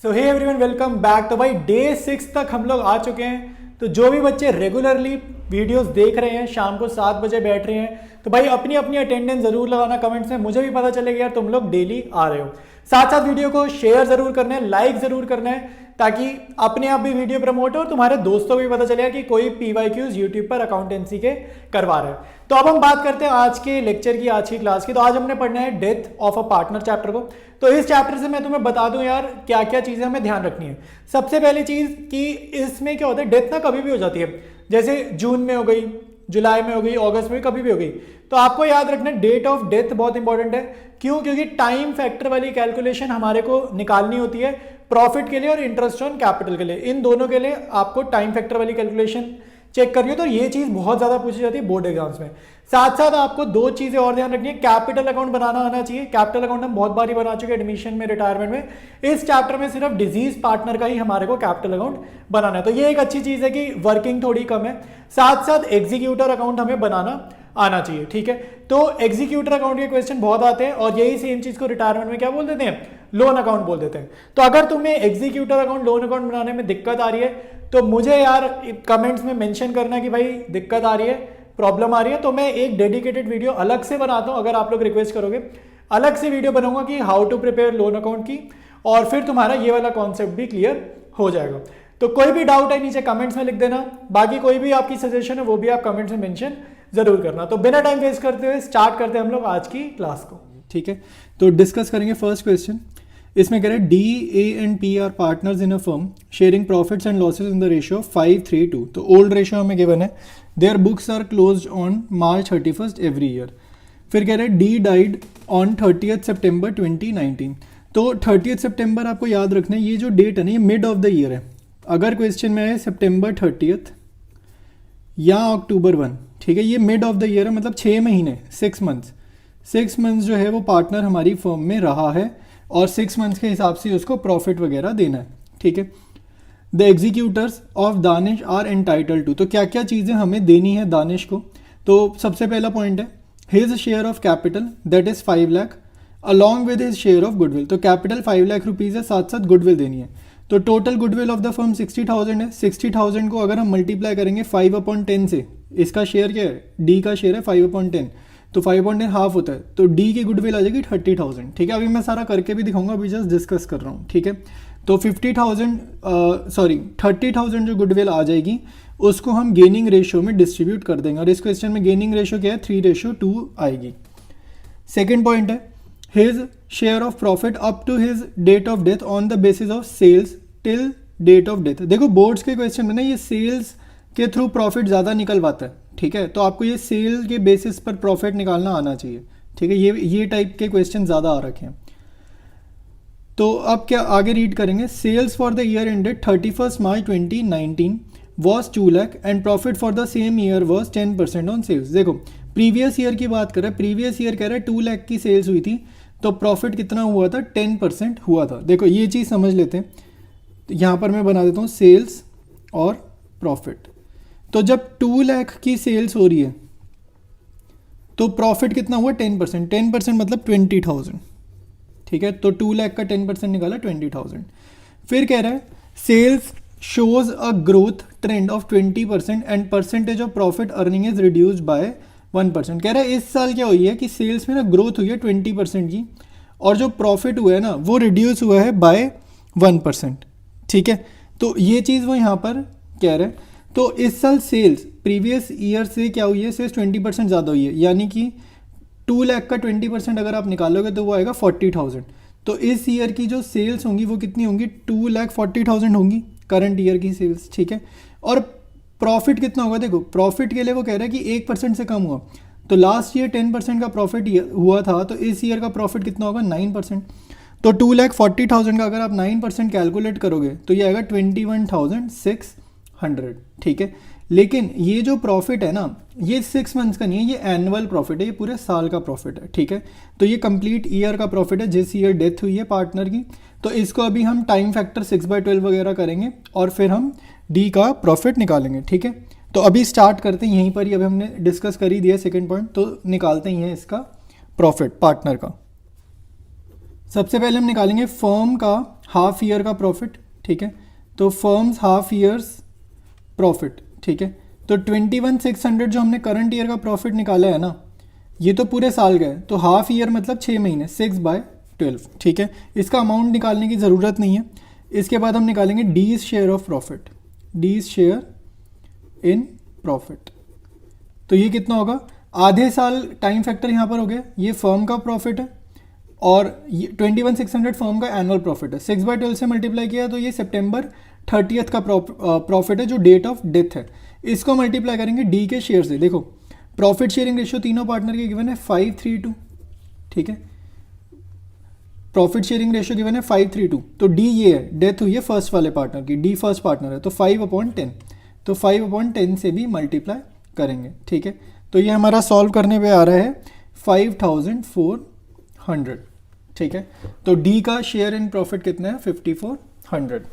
सो hey everyone, welcome back. तो भाई day 6 तक हम लोग आ चुके हैं। तो जो भी बच्चे रेगुलरली वीडियोस देख रहे हैं, शाम को 7 बजे बैठ रहे हैं, तो भाई अपनी अपनी अटेंडेंस जरूर लगाना कमेंट्स में। मुझे भी पता चलेगा यार तुम लोग डेली आ रहे हो। साथ साथ वीडियो को शेयर जरूर करना है, लाइक जरूर करना है, ताकि अपने आप भी वीडियो प्रमोट हो और तुम्हारे दोस्तों को भी पता चलेगा कि कोई PYQs यूट्यूब पर अकाउंटेंसी के करवा रहे हैं। तो अब हम बात करते हैं आज के लेक्चर की, आज की क्लास की। तो आज हमने पढ़ना है death of a partner chapter को। तो इस चैप्टर से मैं तुम्हें बता दूं यार क्या क्या चीजें हमें ध्यान रखनी है। सबसे पहली चीज कि इसमें क्या होता है, डेथ ना कभी भी हो जाती है, जैसे जून में हो गई, जुलाई में हो गई, अगस्त में कभी भी हो गई। तो आपको याद रखना डेट ऑफ डेथ बहुत इंपॉर्टेंट है। क्यों? क्योंकि टाइम फैक्टर वाली कैलकुलेशन हमारे को निकालनी होती है प्रॉफिट के लिए और इंटरेस्ट ऑन कैपिटल के लिए। इन दोनों के लिए आपको टाइम फैक्टर वाली कैलकुलेशन चेक करनी है। तो ये चीज बहुत ज्यादा पूछी जाती है बोर्ड एग्जाम्स में। साथ साथ आपको दो चीजें और ध्यान रखनी है। कैपिटल अकाउंट बनाना आना चाहिए। कैपिटल अकाउंट हम बहुत बार ही बना चुके हैं एडमिशन में, रिटायरमेंट में। इस चैप्टर में सिर्फ डिजीज पार्टनर का ही हमारे को कैपिटल अकाउंट बनाना है। तो ये एक अच्छी चीज है कि वर्किंग थोड़ी कम है। साथ साथ एग्जीक्यूटर अकाउंट हमें बनाना आना चाहिए, ठीक है। तो एग्जीक्यूटर अकाउंट के क्वेश्चन बहुत आते हैं और यही सेम चीज को रिटायरमेंट में क्या बोल देते हैं, लोन अकाउंट बोल देते हैं। तो अगर तुम्हें एग्जीक्यूटर अकाउंट, लोन अकाउंट बनाने में दिक्कत आ रही है तो मुझे यार कमेंट्स में मेंशन करना कि भाई दिक्कत आ रही है, प्रॉब्लम आ रही है, तो मैं एक डेडिकेटेड वीडियो अलग से बनाता हूं। अगर आप लोग रिक्वेस्ट करोगे अलग से वीडियो बनाऊंगा कि how to prepare loan account की, और फिर तुम्हारा ये वाला कॉन्सेप्ट भी क्लियर हो जाएगा। तो कोई भी डाउट है नीचे कमेंट्स में लिख देना। बाकी कोई भी आपकी सजेशन है वो भी आप कमेंट्स में मेंशन जरूर करना। तो बिना टाइम वेस्ट करते हुए स्टार्ट करते हैं हम लोग आज की क्लास को, ठीक है। तो डिस्कस करेंगे फर्स्ट क्वेश्चन। इसमें कह रहे हैं D, A and P are partners in a firm sharing profits and losses in the ratio 5:3:2। तो ओल्ड रेशियो हमें गिवन है। Their books are closed on March 31st every year. फिर कह रहे हैं D died on 30th September 2019। तो 30th September आपको याद रखना है, ये जो डेट है ना ये मिड ऑफ द ईयर है। अगर क्वेश्चन में है September 30th या October 1, ठीक है, ये मिड ऑफ द ईयर है, मतलब 6 महीने, 6 मंथ्स। 6 मंथ्स जो है वो पार्टनर हमारी फर्म में रहा है और 6 मंथ्स के हिसाब से उसको प्रॉफिट वगैरह देना है, ठीक है। The executors of Danish are entitled to. तो क्या क्या चीज़ें हमें देनी है दानिश को। तो सबसे पहला पॉइंट है his share of capital that is 5 lakh along with his share of goodwill. तो कैपिटल 5 लाख रुपीज़ है, साथ साथ गुडविल देनी है। तो total goodwill of the firm 60,000 है। 60,000 को अगर हम मल्टीप्लाई करेंगे 5/10 से, इसका शेयर क्या है, डी का शेयर है 5/10, तो 5/10 हाफ होता है, तो डी की गुडविल आ जाएगी 30,000, ठीक है। अभी मैं सारा करके भी दिखाऊंगा, अभी जस्ट डिस्कस कर रहा हूँ, ठीक है। तो 30,000 जो गुडविल आ जाएगी उसको हम गेनिंग रेशियो में डिस्ट्रीब्यूट कर देंगे। और इस क्वेश्चन में गेनिंग रेशियो क्या है, 3:2 आएगी। सेकेंड पॉइंट है his share of profit up to his date of death on the basis of sales till date of death. देखो बोर्ड्स के क्वेश्चन में ना ये सेल्स के थ्रू प्रॉफिट ज़्यादा निकलवाता है, ठीक है। तो आपको ये सेल के बेसिस पर प्रॉफिट निकालना आना चाहिए, ठीक है। ये टाइप के क्वेश्चन ज़्यादा आ रखे हैं। तो अब क्या आगे रीड करेंगे। Sales for the year ended 31st March 2019 was 2 lakh and profit for the same year was 10% on sales. देखो प्रीवियस ईयर की बात करें, प्रीवियस ईयर कह रहे हैं 2 लाख की सेल्स हुई थी, तो प्रॉफिट कितना हुआ था, 10% हुआ था। देखो ये चीज़ समझ लेते हैं। तो यहाँ पर मैं बना देता हूँ सेल्स और प्रॉफिट। तो जब 2 लाख की सेल्स हो रही है तो प्रॉफिट कितना हुआ, 10%। 10% मतलब 20,000, ठीक है। तो 2 लाख का 10% निकाला 20,000। फिर कह रहा है sales shows a growth trend of 20% and percentage of profit earning is reduced by 1%। कह रहा है इस साल क्या हुई है कि सेल्स में ना ग्रोथ हुई है 20% की, और जो प्रॉफिट हुआ है ना वो रिड्यूस हुआ है बाय 1%, ठीक है। तो ये चीज़ वो यहाँ पर कह रहे हैं। तो इस साल सेल्स प्रीवियस ईयर से क्या हुई है, सेल्स 20% ज़्यादा हुई है, यानी कि 2 लाख का 20% अगर आप निकालोगे तो वो आएगा 40,000। तो इस ईयर की जो सेल्स होंगी वो कितनी होंगी, 2,40,000 होंगी करंट ईयर की सेल्स, ठीक है। और प्रॉफिट कितना होगा, देखो प्रॉफिट के लिए वो कह रहा है कि 1% से कम हुआ। तो लास्ट ईयर 10% का प्रॉफिट हुआ था, तो इस ईयर का प्रॉफिट कितना होगा, 9%। तो 2,40,000 का अगर आप 9% कैलकुलेट करोगे तो ये आएगा 21,600, ठीक है। लेकिन ये जो प्रॉफिट है ना ये 6 मंथ्स का नहीं है, ये एनुअल प्रॉफिट है, ये पूरे साल का प्रॉफिट है, ठीक है। तो ये कंप्लीट ईयर का प्रॉफिट है जिस ईयर डेथ हुई है पार्टनर की। तो इसको अभी हम टाइम फैक्टर 6/12 वगैरह करेंगे और फिर हम डी का प्रॉफिट निकालेंगे, ठीक है। तो अभी स्टार्ट करते हैं यहीं पर ही, अभी हमने डिस्कस कर ही दिया सेकेंड पॉइंट, तो निकालते हैं इसका प्रॉफिट पार्टनर का। सबसे पहले हम निकालेंगे फर्म का हाफ ईयर का प्रॉफिट, ठीक है, तो फर्म्स हाफ ईयर्स प्रॉफिट, ठीक है, तो 21,600 जो हमने करंट ईयर का प्रॉफिट निकाला है ना, ये तो पूरे साल का है, तो हाफ ईयर मतलब 6 महीने, 6/12, ठीक है, इसका अमाउंट निकालने की ज़रूरत नहीं है। इसके बाद हम निकालेंगे deceased share of profit, deceased share in profit, तो ये कितना होगा, आधे साल टाइम फैक्टर यहाँ पर हो गया, ये फर्म का प्रॉफिट है और 21,600 फर्म का एनुअल प्रॉफिट है, 6/12 से मल्टीप्लाई किया तो ये सितंबर 30 का प्रॉफिट है जो डेट ऑफ डेथ है। इसको मल्टीप्लाई करेंगे डी के शेयर से, देखो प्रॉफिट शेयरिंग रेशियो तीनों पार्टनर के गिवन है 5:3:2, ठीक है, प्रॉफिट शेयरिंग रेशियो गिवन है 5:3:2, तो डी ये है, डेथ हुई है फर्स्ट वाले पार्टनर की, डी फर्स्ट पार्टनर है, तो 5/10, तो 5/10 से भी मल्टीप्लाई करेंगे, ठीक है, तो ये हमारा सॉल्व करने पे आ रहा है 5,400, ठीक है, तो डी का शेयर इन प्रॉफिट कितना है 5,400।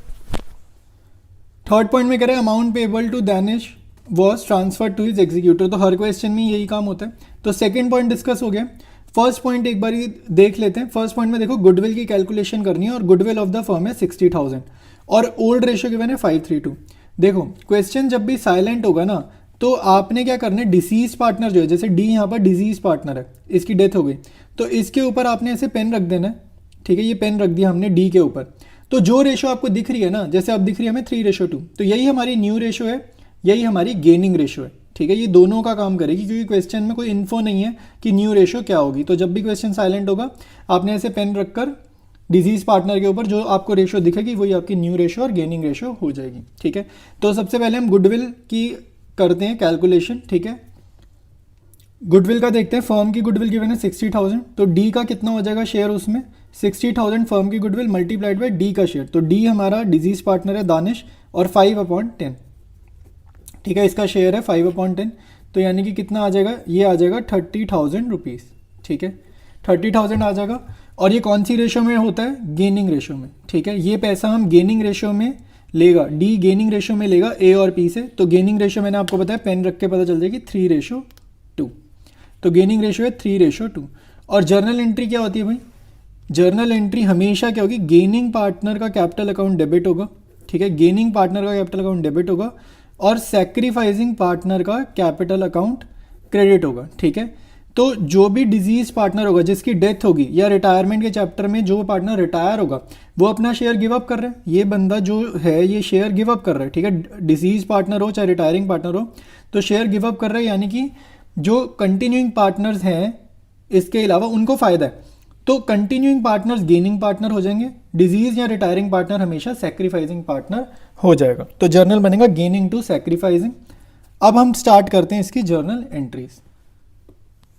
थर्ड पॉइंट में कह रहे हैं amount payable to Danish was transfer to his executor, तो हर क्वेश्चन में यही काम होता है। तो सेकंड पॉइंट डिस्कस हो गया, फर्स्ट पॉइंट एक बार देख लेते हैं। फर्स्ट पॉइंट में देखो गुडविल की कैलकुलेशन करनी है और गुडविल ऑफ द फर्म है 60,000 और ओल्ड रेशियो गिवन है 5:3:2। देखो क्वेश्चन जब भी साइलेंट होगा ना तो आपने क्या करना है, डिसीज पार्टनर जो है, जैसे डी यहाँ पर डिजीज पार्टनर है, इसकी डेथ हो गई, तो इसके ऊपर आपने ऐसे पेन रख देना है, ठीक है, ये पेन रख दिया हमने डी के ऊपर, तो जो रेशो आपको दिख रही है ना, जैसे अब दिख रही है हमें 3:2, तो यही हमारी न्यू रेशो है, यही हमारी गेनिंग रेशो है, ठीक है, ये दोनों का काम करेगी क्योंकि क्वेश्चन में कोई इन्फो नहीं है कि न्यू रेशो क्या होगी। तो जब भी क्वेश्चन साइलेंट होगा आपने ऐसे पेन रखकर डिजीज पार्टनर के ऊपर जो आपको रेशो दिखेगी वही आपकी न्यू रेशो और गेनिंग रेशो हो जाएगी, ठीक है। तो सबसे पहले हम गुडविल की करते हैं कैलकुलेशन, ठीक है, गुडविल का देखते हैं। फर्म की गुडविल गिवन है 60,000, तो डी का कितना हो जाएगा शेयर, उसमें 60,000 फर्म की गुडविल मल्टीप्लाइड बाय डी का शेयर, तो डी हमारा डिजीज पार्टनर है दानिश और 5/10, ठीक है, इसका शेयर है 5/10, तो यानी कि कितना आ जाएगा, ये आ जाएगा 30,000 रुपीज़, ठीक है, 30,000 आ जाएगा। और ये कौन सी रेशो में होता है, गेनिंग रेशो में, ठीक है, ये पैसा हम गेनिंग रेशो में लेगा, डी गेनिंग रेशो में लेगा ए और पी से, तो गेनिंग रेशो मैंने आपको बताया पेन रख के पता चल जाएगी 3:2, तो गेनिंग रेशो है 3:2। और जर्नल एंट्री क्या होती है भाई, जर्नल एंट्री हमेशा क्या होगी, गेनिंग पार्टनर का कैपिटल अकाउंट डेबिट होगा, ठीक है, गेनिंग पार्टनर का कैपिटल अकाउंट डेबिट होगा और सैक्रिफाइसिंग पार्टनर का कैपिटल अकाउंट क्रेडिट होगा, ठीक है। तो जो भी डिजीज पार्टनर होगा जिसकी डेथ होगी या रिटायरमेंट के चैप्टर में जो पार्टनर रिटायर होगा वो अपना शेयर गिव अप कर रहा है, ये बंदा जो है ये शेयर गिव अप कर रहा है, ठीक है, डिजीज पार्टनर हो चाहे रिटायरिंग पार्टनर हो तो शेयर गिव अप कर रहा है, यानी कि जो कंटिन्यूइंग पार्टनर्स हैं इसके अलावा उनको फ़ायदा है, तो कंटिन्यूइंग पार्टनर्स गेनिंग पार्टनर हो जाएंगे, डिजीज या रिटायरिंग पार्टनर हमेशा सैक्रिफाइसिंग पार्टनर हो जाएगा, तो जर्नल बनेगा गेनिंग टू सैक्रिफाइसिंग। अब हम स्टार्ट करते हैं इसकी जर्नल एंट्रीज,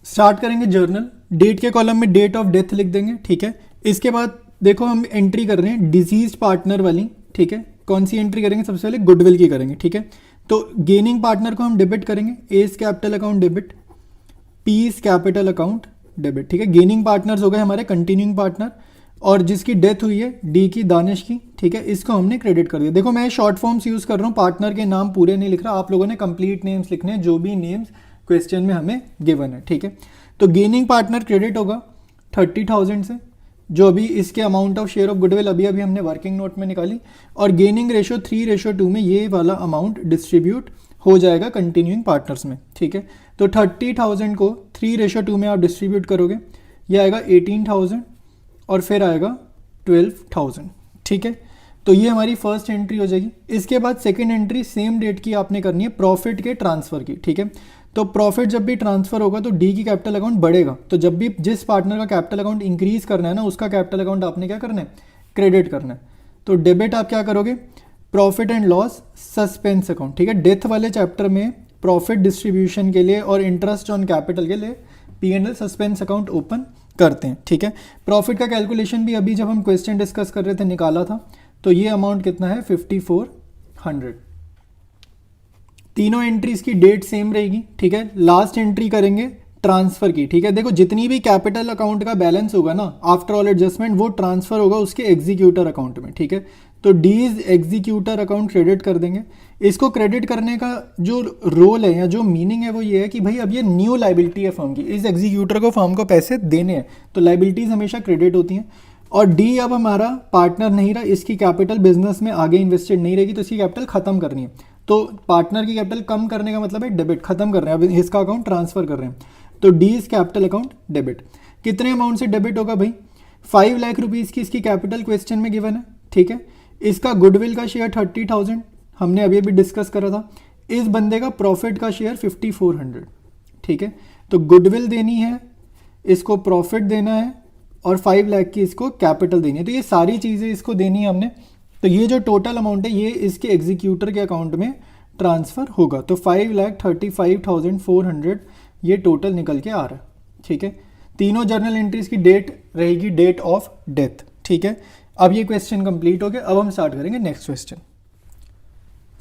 स्टार्ट करेंगे जर्नल, डेट के कॉलम में डेट ऑफ डेथ लिख देंगे, ठीक है। इसके बाद देखो हम एंट्री कर रहे हैं डिजीज पार्टनर वाली, ठीक है, कौन सी एंट्री करेंगे, सबसे पहले गुडविल की करेंगे, ठीक है, तो गेनिंग पार्टनर को हम डेबिट करेंगे, as capital account debit, P's capital account debit, ठीक है, गेनिंग पार्टनर्स हो गए हमारे कंटिन्यूइंग पार्टनर और जिसकी डेथ हुई है डी की दानिश की, ठीक है, इसको हमने क्रेडिट कर दिया। देखो मैं शॉर्ट फॉर्म्स यूज़ कर रहा हूँ, पार्टनर के नाम पूरे नहीं लिख रहा, आप लोगों ने कंप्लीट नेम्स लिखने हैं जो भी नेम्स क्वेश्चन में हमें गिवन है, ठीक है। तो गेनिंग पार्टनर क्रेडिट होगा 30,000 से, जो अभी इसके amount of share of goodwill अभी हमने वर्किंग नोट में निकाली, और गेनिंग रेशो 3:2 में ये वाला अमाउंट डिस्ट्रीब्यूट हो जाएगा कंटिन्यूइंग पार्टनर्स में, ठीक है। तो 30,000 को 3:2 में आप डिस्ट्रीब्यूट करोगे, ये आएगा 18,000 और फिर आएगा 12,000, ठीक है। तो ये हमारी फर्स्ट एंट्री हो जाएगी। इसके बाद सेकंड एंट्री सेम डेट की आपने करनी है प्रॉफिट के ट्रांसफ़र की, ठीक है। तो प्रॉफिट जब भी ट्रांसफ़र होगा तो डी की कैपिटल अकाउंट बढ़ेगा, तो जब भी जिस पार्टनर का कैपिटल अकाउंट इंक्रीज करना है ना उसका कैपिटल अकाउंट आपने क्या करना है, क्रेडिट करना है। तो डेबिट आप क्या करोगे, profit and loss suspense account, ठीक है। डेथ वाले चैप्टर में प्रॉफिट डिस्ट्रीब्यूशन के लिए और इंटरेस्ट ऑन कैपिटल के लिए P&L सस्पेंस अकाउंट ओपन करते हैं, ठीक है। प्रॉफिट का कैलकुलेशन भी अभी जब हम क्वेश्चन डिस्कस कर रहे थे निकाला था, तो ये अमाउंट कितना है 5,400। तीनों एंट्रीज की डेट सेम रहेगी, ठीक है। लास्ट एंट्री करेंगे ट्रांसफ़र की, ठीक है। देखो जितनी भी कैपिटल अकाउंट का बैलेंस होगा ना आफ्टर ऑल एडजस्टमेंट वो ट्रांसफ़र होगा उसके एग्जीक्यूटर अकाउंट में, ठीक है। तो डीज एग्जीक्यूटर अकाउंट क्रेडिट कर देंगे। इसको क्रेडिट करने का जो रोल है या जो मीनिंग है वो ये है कि भाई अब ये न्यू लाइबिलिटी है फर्म की, इस एग्जीक्यूटर को फर्म को पैसे देने हैं, तो लाइबिलिटीज़ हमेशा क्रेडिट होती हैं। और डी अब हमारा पार्टनर नहीं रहा, इसकी कैपिटल बिजनेस में आगे इन्वेस्टेड नहीं रहेगी, तो इसकी कैपिटल खत्म करनी है। तो पार्टनर की कैपिटल कम करने का मतलब है डेबिट, खत्म कर रहे हैं, अब इसका अकाउंट ट्रांसफर कर रहे हैं, तो D is capital account debit. कितने अमाउंट से डेबिट होगा भाई? 5 लाख रुपीज़ की इसकी कैपिटल क्वेश्चन में गिवन है, ठीक है। इसका गुडविल का शेयर 30,000 हमने अभी अभी डिस्कस करा था। इस बंदे का प्रॉफिट का शेयर 5400, ठीक है। तो गुडविल देनी है, इसको प्रॉफिट देना है, और 5 लाख की इसको कैपिटल देनी है। तो ये सारी चीज़ें इसको देनी है हमने। तो ये जो टोटल अमाउंट है ये इसके एग्जीक्यूटर के अकाउंट में ट्रांसफ़र होगा। तो 5,35,400 ये टोटल निकल के आ रहा है, ठीक है। तीनों जर्नल एंट्रीज की डेट रहेगी डेट ऑफ डेथ, ठीक है। अब ये क्वेश्चन कंप्लीट हो गया। अब हम स्टार्ट करेंगे नेक्स्ट क्वेश्चन।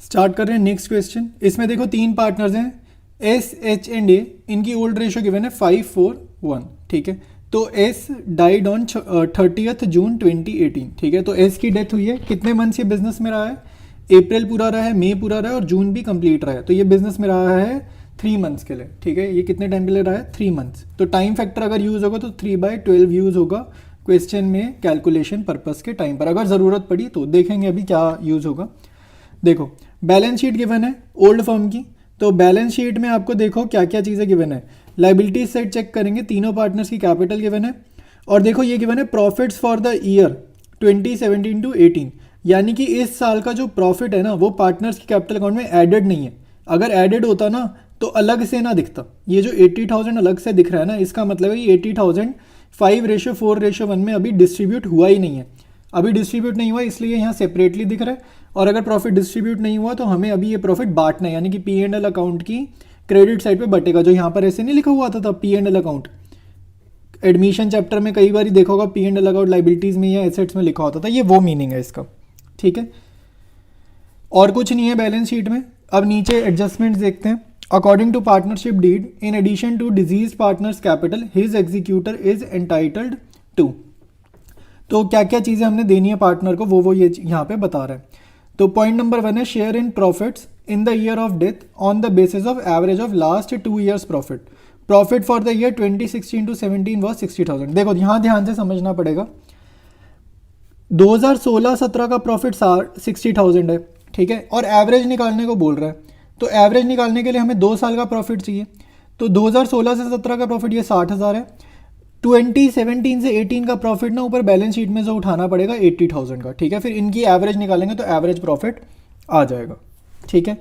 स्टार्ट कर रहे हैं नेक्स्ट क्वेश्चन। इसमें देखो 3 पार्टनर्स हैं, एस, एच एंड ए। इनकी ओल्ड रेशियो गिवन है 5:4:1, ठीक है। तो एस डाइड ऑन 30 जून 2018, ठीक है। तो एस की डेथ हुई है, कितने मंथ्स ये बिजनेस में रहा है? अप्रैल पूरा रहा है, मई पूरा रहा है और जून भी कंप्लीट रहा है। तो ये बिजनेस में रहा है 3 मंथ्स के लिए, ठीक है। ये कितने टाइम के लिए रहा है? 3 मंथ्स। तो टाइम फैक्टर अगर यूज़ होगा तो 3/12 यूज़ होगा क्वेश्चन में कैलकुलेशन पर्पस के टाइम पर। अगर ज़रूरत पड़ी तो देखेंगे अभी क्या यूज़ होगा। देखो बैलेंस शीट गिवन है ओल्ड फर्म की, तो बैलेंस शीट में आपको देखो क्या क्या चीज़ें गिवन है। लाइबिलिटीज साइड चेक करेंगे, तीनों पार्टनर्स की कैपिटल गिवन है, और देखो ये गिवन है profits for the year 2017 to 18, यानी कि इस साल का जो प्रॉफिट है ना वो पार्टनर्स की कैपिटल अकाउंट में एडेड नहीं है। अगर एडेड होता ना तो अलग से ना दिखता। ये जो 80,000 अलग से दिख रहा है ना, इसका मतलब है ये 80,000 5:4:1 में अभी डिस्ट्रीब्यूट हुआ ही नहीं है। अभी डिस्ट्रीब्यूट नहीं हुआ इसलिए यहाँ सेपरेटली दिख रहा है, और अगर प्रॉफिट डिस्ट्रीब्यूट नहीं हुआ तो हमें अभी ये प्रॉफिट बांटना है, यानी कि P&L अकाउंट की क्रेडिट साइड पे बटेगा। जो यहाँ पर ऐसे नहीं लिखा हुआ था P&L अकाउंट, एडमिशन चैप्टर में कई बार देखा होगा P&L अकाउंट लाइबिलिटीज़ में या एसेट्स में लिखा होता था, ये वो मीनिंग है इसका, ठीक है। और कुछ नहीं है बैलेंस शीट में। अब नीचे एडजस्टमेंट्स देखते हैं। According to partnership deed, in addition to deceased partner's capital, his executor is entitled to. तो क्या क्या चीज़ें हमने देनी है पार्टनर को वो ये यहाँ पे बता रहा है। तो पॉइंट नंबर 1 है share in profits in the year of death on the basis of average of last 2 years profit. Profit for the year 2016 to 17 was 60,000। देखो यहाँ ध्यान से समझना पड़ेगा, 2016-17 का प्रॉफिट 60,000 है, ठीक है, और एवरेज निकालने को बोल रहा है। तो एवरेज निकालने के लिए हमें 2 साल का प्रॉफिट चाहिए। तो 2016 से 17 का प्रॉफिट ये 60,000 है। 2017 से 18 का प्रॉफिट ना ऊपर बैलेंस शीट में से उठाना पड़ेगा 80,000 का, ठीक है। फिर इनकी एवरेज निकालेंगे तो एवरेज प्रॉफिट आ जाएगा, ठीक है।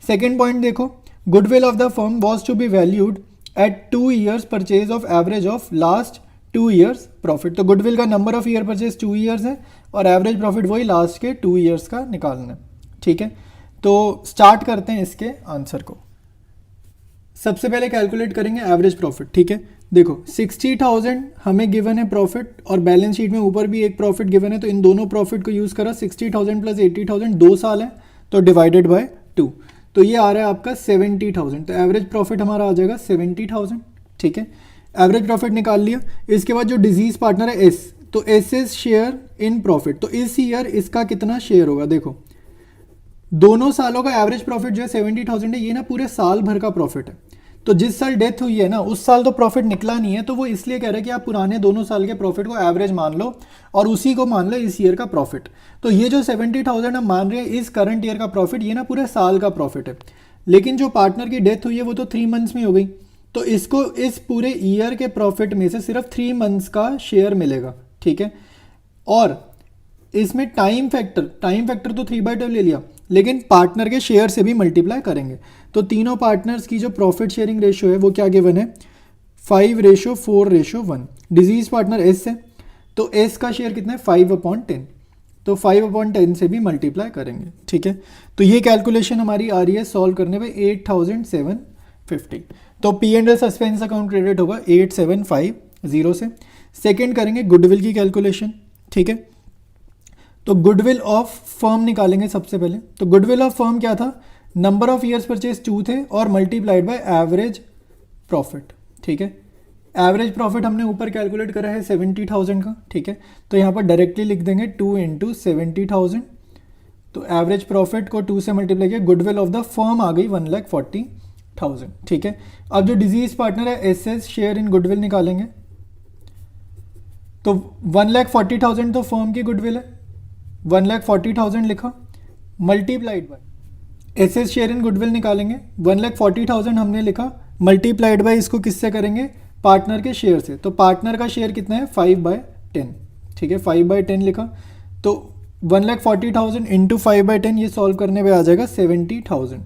सेकेंड पॉइंट देखो, goodwill of the firm was to be valued at 2 years purchase of average of last 2 years profit. तो गुडविल का number of year purchase 2 years है और एवरेज प्रॉफिट वही लास्ट के 2 years का निकालना है, ठीक है। तो स्टार्ट करते हैं इसके आंसर को। सबसे पहले कैलकुलेट करेंगे एवरेज प्रॉफिट, ठीक है। देखो 60,000 हमें गिवन है प्रॉफिट, और बैलेंस शीट में ऊपर भी एक प्रॉफिट गिवन है, तो इन दोनों प्रॉफिट को यूज़ करा। 60,000 प्लस 80,000 2 साल है, तो डिवाइडेड बाय 2, तो ये आ रहा है आपका 70,000। तो एवरेज प्रॉफिट हमारा आ जाएगा 70,000, ठीक है। एवरेज प्रॉफिट निकाल लिया। इसके बाद जो डिजीज पार्टनर है एस, तो S is share in profit. तो इस ईयर इसका कितना शेयर होगा? देखो दोनों सालों का एवरेज प्रॉफिट जो है 70,000 है, ये ना पूरे साल भर का प्रॉफिट है। तो जिस साल डेथ हुई है ना उस साल तो प्रॉफिट निकला नहीं है, तो वो इसलिए कह रहे हैं कि आप पुराने दोनों साल के प्रॉफिट को एवरेज मान लो और उसी को मान लो इस ईयर का प्रॉफिट। तो ये जो 70,000 हम मान रहे हैं इस करंट ईयर का प्रॉफिट, ये ना पूरे साल का प्रॉफिट है। लेकिन जो पार्टनर की डेथ हुई है वो तो 3 मंथ्स में हो गई, तो इसको इस पूरे ईयर के प्रॉफिट में से सिर्फ 3 मंथ्स का शेयर मिलेगा, ठीक है। और इसमें टाइम फैक्टर तो 3/12 ले लिया, लेकिन पार्टनर के शेयर से भी मल्टीप्लाई करेंगे। तो तीनों पार्टनर्स की जो प्रॉफिट शेयरिंग रेशियो है वो क्या गिवन है? 5:4:1। डिजीज पार्टनर एस है, तो एस का शेयर कितना है? 5/10। तो 5/10 से भी मल्टीप्लाई करेंगे, ठीक है। तो ये कैलकुलेशन हमारी आ रही है सॉल्व करने पे 8,750। तो P&L सस्पेंस अकाउंट क्रेडिट होगा 8,750 से। सेकेंड करेंगे गुडविल की कैलकुलेशन, ठीक है। तो गुडविल ऑफ फर्म निकालेंगे सबसे पहले। तो गुडविल ऑफ फर्म क्या था? नंबर ऑफ ईयर्स परचेज 2 थे और मल्टीप्लाइड बाय एवरेज प्रॉफिट, ठीक है। एवरेज प्रॉफिट हमने ऊपर कैलकुलेट करा है 70,000 का, ठीक है। तो यहाँ पर डायरेक्टली लिख देंगे 2 × 70,000। तो एवरेज प्रॉफिट को 2 से मल्टीप्लाई किया, गुडविल ऑफ द फर्म आ गई 1,40,000, ठीक है। अब जो डिजीज पार्टनर है एस शेयर इन गुडविल निकालेंगे। तो 1,40,000 तो फर्म की गुडविल है, 1,40,000 लिखा, multiplied by asset share in goodwill निकालेंगे, 1,40,000 हमने लिखा, मल्टीप्लाइड बाय इसको किससे करेंगे, पार्टनर के शेयर से। तो पार्टनर का शेयर कितना है 5/10, ठीक है 5/10 लिखा। तो 1,40,000 इंटू 5/10 ये सॉल्व करने पे आ जाएगा 70,000।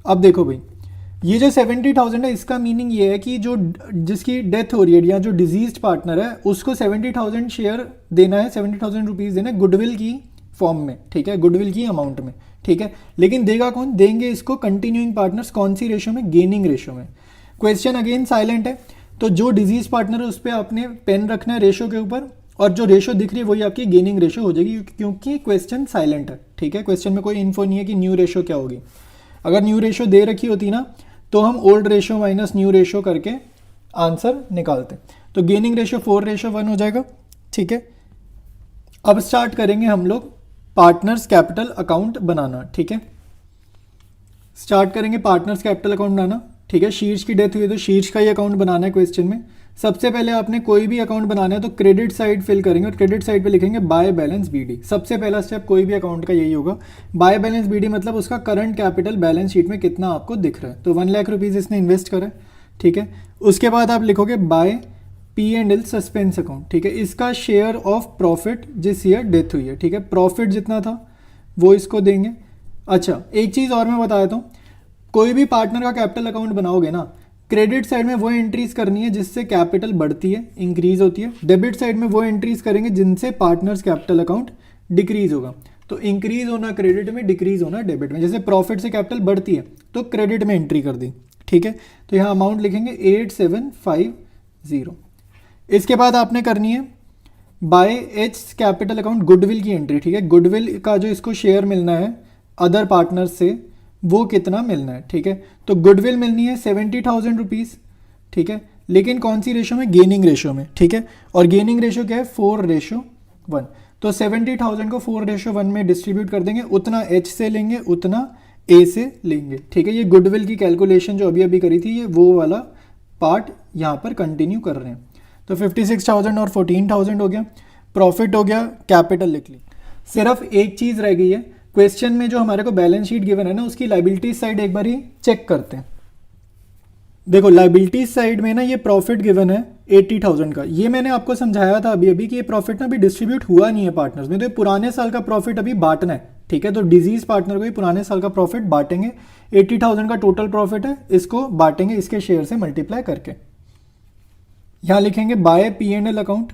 अब देखो भाई ये जो 70,000 है इसका मीनिंग ये है कि जो जिसकी डेथ हो रही है या जो डिजीज्ड पार्टनर है उसको 70,000 शेयर देना है, 70,000 रुपीज़ देना है गुडविल की फॉर्म में, ठीक है, गुडविल की अमाउंट में, ठीक है। लेकिन देगा कौन, देंगे इसको कंटिन्यूइंग पार्टनर्स, कौन सी रेशो में, गेनिंग रेशो में। क्वेश्चन अगेन साइलेंट है, तो जो डिजीज पार्टनर है उस पर आपने पेन रखना है रेशो के ऊपर, और जो रेशो दिख रही है वही आपकी गेनिंग रेशो हो जाएगी, क्योंकि क्वेश्चन साइलेंट है, ठीक है। क्वेश्चन में कोई इन्फो नहीं है कि न्यू रेशो क्या होगी। अगर न्यू रेशो दे रखी होती ना तो हम old ratio minus new ratio करके आंसर निकालते। तो गेनिंग रेशो 4:1 हो जाएगा, ठीक है। अब स्टार्ट करेंगे हम लोग पार्टनर्स कैपिटल अकाउंट बनाना, ठीक है। स्टार्ट करेंगे पार्टनर्स कैपिटल अकाउंट बनाना, ठीक है। शीर्ष की डेथ हुई तो शीर्ष का ही अकाउंट बनाना है क्वेश्चन में। सबसे पहले आपने कोई भी अकाउंट बनाना है तो क्रेडिट साइड फिल करेंगे और क्रेडिट साइड पे लिखेंगे बाय बैलेंस बीडी। सबसे पहला स्टेप कोई भी अकाउंट का यही होगा, बाय बैलेंस बीडी मतलब उसका करंट कैपिटल बैलेंस शीट में कितना आपको दिख रहा है। तो 1 लाख रुपीज़ इसने इन्वेस्ट करा है, ठीक है। उसके बाद आप लिखोगे बाय P&L सस्पेंस अकाउंट, ठीक है। इसका शेयर ऑफ प्रॉफिट जिस ईयर डेथ हुई है, ठीक है, प्रॉफिट जितना था वो इसको देंगे। अच्छा एक चीज़ और मैं बता देता हूँ, कोई भी पार्टनर का कैपिटल अकाउंट बनाओगे ना, क्रेडिट साइड में वो एंट्रीज करनी है जिससे कैपिटल बढ़ती है, इंक्रीज होती है। डेबिट साइड में वो एंट्रीज करेंगे जिनसे पार्टनर्स कैपिटल अकाउंट डिक्रीज होगा। तो इंक्रीज होना क्रेडिट में, डिक्रीज होना डेबिट में। जैसे प्रॉफिट से कैपिटल बढ़ती है तो क्रेडिट में एंट्री कर दी, ठीक है। तो यहाँ अमाउंट लिखेंगे 8750। इसके बाद आपने करनी है by H capital account goodwill की एंट्री, ठीक है। गुडविल का जो इसको शेयर मिलना है अदर पार्टनर्स से वो कितना मिलना है, ठीक है। तो गुडविल मिलनी है 70,000 रुपीज़, ठीक है। लेकिन कौन सी रेशो में, गेनिंग रेशो में, ठीक है। और गेनिंग रेशो क्या है 4:1। तो 70,000 को 4:1 में डिस्ट्रीब्यूट कर देंगे, उतना एच से लेंगे उतना ए से लेंगे, ठीक है। ये गुडविल की कैलकुलेशन जो अभी अभी करी थी ये वो वाला पार्ट यहाँ पर कंटिन्यू कर रहे हैं। तो 56,000 और 14,000 हो गया, प्रॉफिट हो गया, कैपिटल लिख ली। सिर्फ एक चीज़ रह गई है, क्वेश्चन में जो हमारे को बैलेंस शीट गिवन है ना उसकी लाइबिलिटीज साइड एक बार ही चेक करते हैं। देखो लाइबिलिटीज साइड में ना ये प्रॉफिट गिवन है 80,000 का, ये मैंने आपको समझाया था अभी अभी कि ये प्रॉफिट ना अभी डिस्ट्रीब्यूट हुआ नहीं है पार्टनर्स में, तो ये पुराने साल का प्रॉफिट अभी बांटना है, ठीक है। तो डिजीज पार्टनर को ये पुराने साल का प्रॉफिट बांटेंगे, 80,000 का टोटल प्रॉफिट है, इसको बांटेंगे इसके शेयर से मल्टीप्लाई करके। यहाँ लिखेंगे बाय P&L अकाउंट,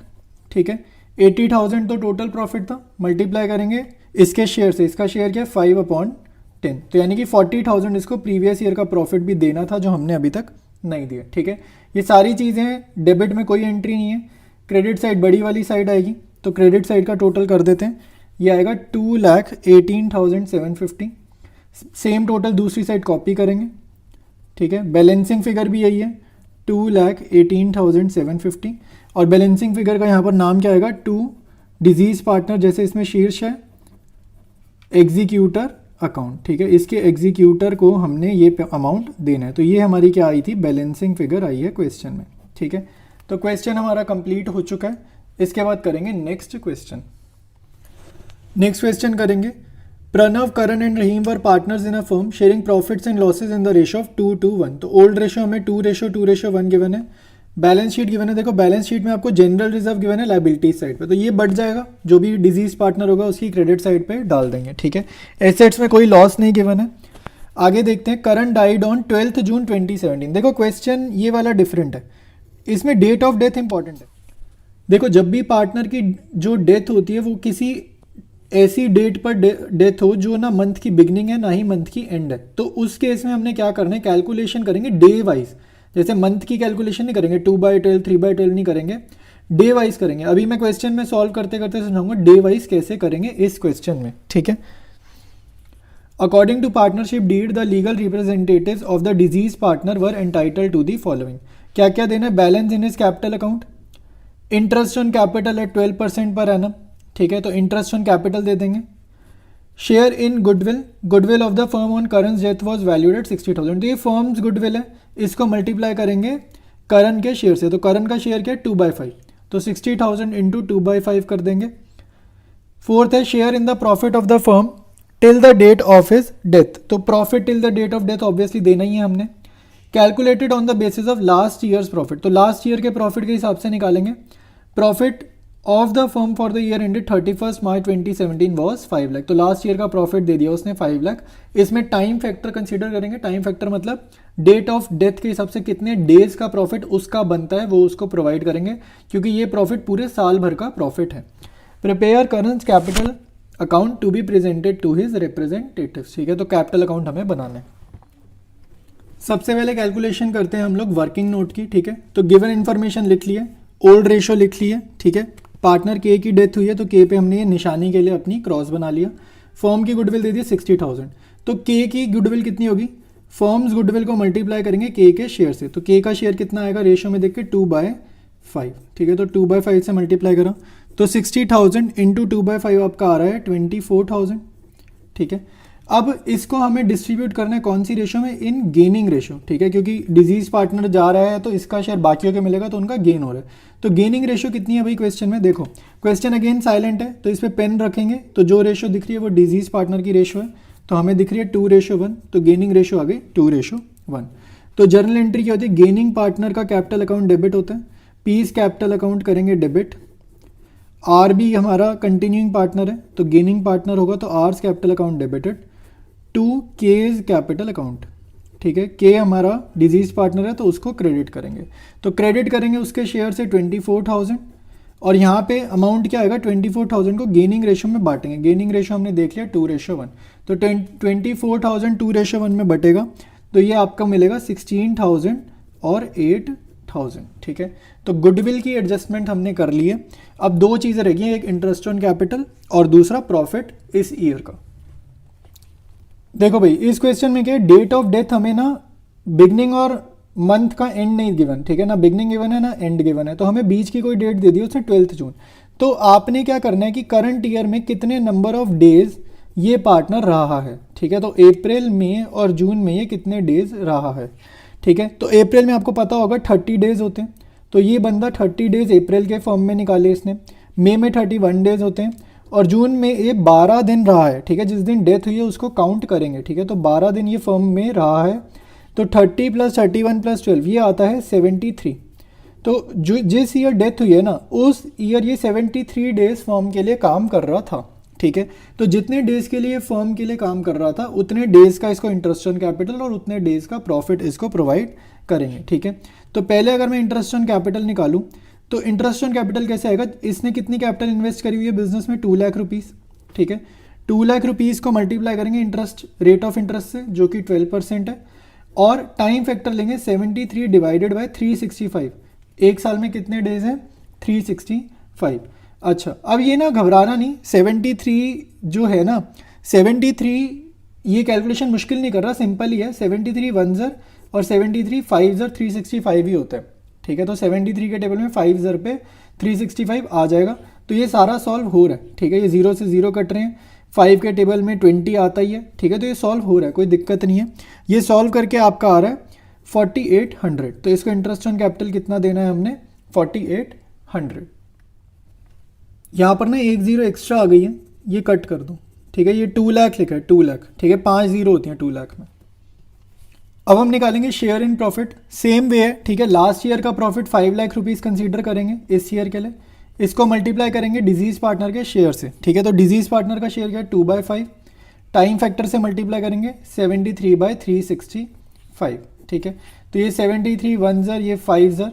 ठीक है। 80,000 तो टोटल प्रॉफिट था, मल्टीप्लाई करेंगे इसके शेयर से, इसका शेयर क्या है 5/10, तो यानी कि 40,000 इसको प्रीवियस ईयर का प्रॉफिट भी देना था जो हमने अभी तक नहीं दिया, ठीक है। ये सारी चीज़ें डेबिट में कोई एंट्री नहीं है, क्रेडिट साइड बड़ी वाली साइड आएगी, तो क्रेडिट साइड का टोटल कर देते हैं, ये आएगा 2,18,750। सेम टोटल दूसरी साइड कॉपी करेंगे, ठीक है। बैलेंसिंग फिगर भी यही है 2,18,750, और बैलेंसिंग फिगर का यहाँ पर नाम क्या आएगा, टू डिजीज पार्टनर, जैसे इसमें शीर्ष है एग्जीक्यूटर अकाउंट, ठीक है। इसके एग्जीक्यूटर को हमने ये अमाउंट देना है, तो ये हमारी क्या आई थी, बैलेंसिंग फिगर आई है क्वेश्चन में, ठीक है। तो क्वेश्चन हमारा कंप्लीट हो चुका है। इसके बाद करेंगे नेक्स्ट क्वेश्चन। नेक्स्ट क्वेश्चन करेंगे, Pranav, Karan and Rahim were partners in a firm sharing profits and losses in the ratio of 2:1। तो ओल्ड रेशो हमें 2:1 गिवन है। बैलेंस शीट गिवन है, देखो बैलेंस शीट में आपको जनरल रिजर्व गिवन है लायबिलिटीज साइड पे, तो ये बढ़ जाएगा, जो भी डिजीज पार्टनर होगा उसकी क्रेडिट साइड पे डाल देंगे, ठीक है। एसेट्स में कोई लॉस नहीं गिवन है। आगे देखते हैं, करण डाइड ऑन 12 जून 2017। देखो क्वेश्चन ये वाला डिफरेंट है, इसमें डेट ऑफ डेथ इंपॉर्टेंट है। देखो जब भी पार्टनर की जो डेथ होती है वो किसी ऐसी डेट पर डेथ हो जो ना मंथ की बिगनिंग है ना ही मंथ की एंड है, तो उस केस में हमने क्या करना है, कैलकुलेशन करेंगे डे वाइज। जैसे मंथ की कैलकुलेशन नहीं करेंगे, 2/12 3/12 नहीं करेंगे, डे वाइज करेंगे। अभी मैं क्वेश्चन में सॉल्व करते करते समझाऊंगा डे वाइज कैसे करेंगे इस क्वेश्चन में, ठीक है। According to partnership deed the legal representatives of the deceased partner were entitled to the following. क्या क्या देना है, balance in his capital account, interest on capital at 12% per annum, ठीक है, तो इंटरेस्ट ऑन कैपिटल दे देंगे। Share in goodwill, goodwill of the firm on Karan death was valued at 60,000। तो ये फर्म्स गुडविल है, इसको मल्टीप्लाई करेंगे करण के शेयर से, तो करण का शेयर क्या है 2/5, तो 60,000 इंटू 2/5 कर देंगे। फोर्थ है share in the profit of the firm till the date of his death, तो profit till the date of death obviously देना ही है हमने। Calculated on the basis of last years profit, तो लास्ट ईयर के profit के हिसाब से निकालेंगे। Profit of the firm for the year ended 31 March 2017 was 5 lakh, तो लास्ट ईयर का प्रॉफिट दे दिया उसने 5 लाख। इसमें टाइम फैक्टर कंसीडर करेंगे, टाइम फैक्टर मतलब डेट ऑफ डेथ के हिसाब से कितने डेज का प्रॉफिट उसका बनता है वो उसको प्रोवाइड करेंगे, क्योंकि ये प्रॉफिट पूरे साल भर का प्रॉफिट है। Prepare current capital account to be presented to his representatives, ठीक है, तो कैपिटल अकाउंट हमें बनाना है। सबसे पहले कैलकुलेशन करते हैं हम लोग वर्किंग नोट की, ठीक है, तो गिवन इन्फॉर्मेशन लिख लिए, ओल्ड रेशो लिख लिए, ठीक है, पार्टनर के की डेथ हुई है तो के पे हमने ये निशानी के लिए अपनी क्रॉस बना लिया। फर्म की गुडविल दे दी 60,000, तो के की गुडविल कितनी होगी, फर्म्स गुडविल को मल्टीप्लाई करेंगे के शेयर से, तो के का शेयर कितना आएगा रेशो में देख के 2/5, ठीक है, तो 2/5 से मल्टीप्लाई करा तो 60,000 इंटू 2/5 आपका आ रहा है 24,000, ठीक है। अब इसको हमें डिस्ट्रीब्यूट करना है कौन सी रेशो में, इन गेनिंग रेशो, ठीक है, क्योंकि डिजीज पार्टनर जा रहा है तो इसका शेयर बाकियों के मिलेगा तो उनका गेन हो रहा है। तो गेनिंग रेशो कितनी है भाई क्वेश्चन में, देखो क्वेश्चन अगेन साइलेंट है तो इस पर पेन रखेंगे, तो जो रेशो दिख रही है वो डिजीज पार्टनर की रेशो है, तो हमें दिख रही है 2:1, तो गेनिंग रेशो आ गई 2:1। तो जर्नल एंट्री क्या होती है, गेनिंग पार्टनर का कैपिटल अकाउंट डेबिट होता है, पीस कैपिटल अकाउंट करेंगे डेबिट, आर भी हमारा कंटिन्यूइंग पार्टनर है तो गेनिंग पार्टनर होगा तो R's capital account debited to K's capital account, ठीक है, के हमारा डिजीज पार्टनर है तो उसको क्रेडिट करेंगे, तो क्रेडिट करेंगे उसके शेयर से 24,000 और यहाँ पे अमाउंट क्या आएगा 24,000 को गेनिंग रेशो में बांटेंगे, गेनिंग रेशो हमने देख लिया 2:1, तो 24,000 2:1 में बटेगा तो ये आपका मिलेगा 16,000 और 8,000, ठीक है। तो गुडविल की एडजस्टमेंट हमने कर ली है। अब दो चीज़ें रह गई, एक इंटरेस्ट ऑन कैपिटल और दूसरा प्रॉफिट इस ईयर का। देखो भाई इस क्वेश्चन में क्या है, डेट ऑफ डेथ हमें ना बिगनिंग और मंथ का एंड नहीं गिवन, ठीक है, ना बिगनिंग गिवन है ना एंड गिवन है, तो हमें बीच की कोई डेट दे दी उसने 12 जून। तो आपने क्या करना है कि करंट ईयर में कितने नंबर ऑफ डेज ये पार्टनर रहा है, ठीक है, तो अप्रैल में और जून में ये कितने डेज रहा है, ठीक है। तो अप्रैल में आपको पता होगा 30 डेज होते हैं, तो ये बंदा 30 डेज अप्रैल के फॉर्म में निकाले इसने, मई में 31 डेज होते हैं और जून में ये 12 दिन रहा है, ठीक है, जिस दिन डेथ हुई है उसको काउंट करेंगे, ठीक है, तो 12 दिन ये फर्म में रहा है, तो 30 + 31 + 12 ये आता है 73। तो जो जिस ईयर डेथ हुई है ना उस ईयर ये 73 डेज फर्म के लिए काम कर रहा था, ठीक है, तो जितने डेज के लिए फर्म के लिए काम कर रहा था उतने डेज का इसको इंटरेस्ट ऑन कैपिटल और उतने डेज का प्रॉफिट इसको प्रोवाइड करेंगे, ठीक है। तो पहले अगर मैं इंटरेस्ट ऑन कैपिटल निकालूं तो इंटरेस्ट ऑन कैपिटल कैसे आएगा, इसने कितनी कैपिटल इन्वेस्ट करी हुई है बिजनेस में 2 लाख रुपीज़, ठीक है, 2 लाख रुपीज़ को मल्टीप्लाई करेंगे इंटरेस्ट रेट ऑफ इंटरेस्ट से जो कि 12% है और टाइम फैक्टर लेंगे 73 डिवाइडेड बाय 365, एक साल में कितने डेज हैं 365। अच्छा अब ये ना घबराना नहीं, 73 जो है ना 73 ये कैलकुलेशन मुश्किल नहीं कर रहा, सिंपल ही है, 73 1 और 73 5 365 ही होता है, ठीक है, तो 73 के टेबल में 5 पे 365 आ जाएगा, तो ये सारा सॉल्व हो रहा है, ठीक है, ये 0 से 0 कट रहे हैं, 5 के टेबल में 20 आता ही है, ठीक है, तो ये सॉल्व हो रहा है, कोई दिक्कत नहीं है। ये सॉल्व करके आपका आ रहा है 4800, तो इसको इंटरेस्ट ऑन कैपिटल कितना देना है हमने 4800। यहाँ पर ना 1 0 एक्स्ट्रा आ गई है, ये कट कर दो, ठीक है, ये 2 लाख लिखा है 2 लाख, ठीक है, 5 0 होती हैं 2 लाख में। अब हम निकालेंगे share in profit, same way है, ठीक है, लास्ट ईयर का प्रॉफिट 5 लाख रुपीज़ कंसीडर करेंगे इस ईयर के लिए, इसको मल्टीप्लाई करेंगे डिजीज पार्टनर के शेयर से, ठीक है, तो डिजीज पार्टनर का शेयर क्या है 2/5, टाइम फैक्टर से मल्टीप्लाई करेंगे 73/365, ठीक है, तो ये 73 1 ये 5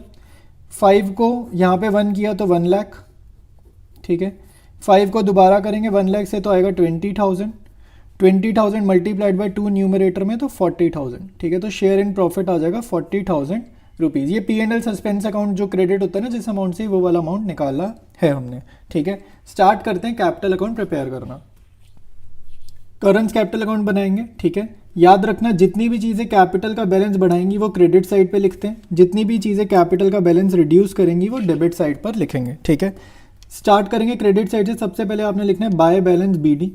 5 को यहाँ पे 1 किया तो 1 लाख, ठीक है, 5 को दोबारा करेंगे 1 लाख से तो आएगा 20,000 मल्टीप्लाइड बाय 2 न्यूमरेटर में तो 40,000, ठीक है, तो शेयर इन प्रॉफिट आ जाएगा 40,000 रुपीज़। ये P&L सस्पेंस अकाउंट जो क्रेडिट होता है ना जिस अमाउंट से वो वाला अमाउंट निकाला है हमने, ठीक है। स्टार्ट करते हैं कैपिटल अकाउंट प्रिपेयर करना, करंट कैपिटल अकाउंट बनाएंगे, ठीक है। याद रखना जितनी भी चीज़ें कैपिटल का बैलेंस बढ़ाएंगी वो क्रेडिट साइड पे लिखते हैं, जितनी भी चीज़ें कैपिटल का बैलेंस रिड्यूस करेंगी वो डेबिट साइड पर लिखेंगे, ठीक है। स्टार्ट करेंगे क्रेडिट साइड से, सबसे पहले आपने लिखना है बाय बैलेंस BD,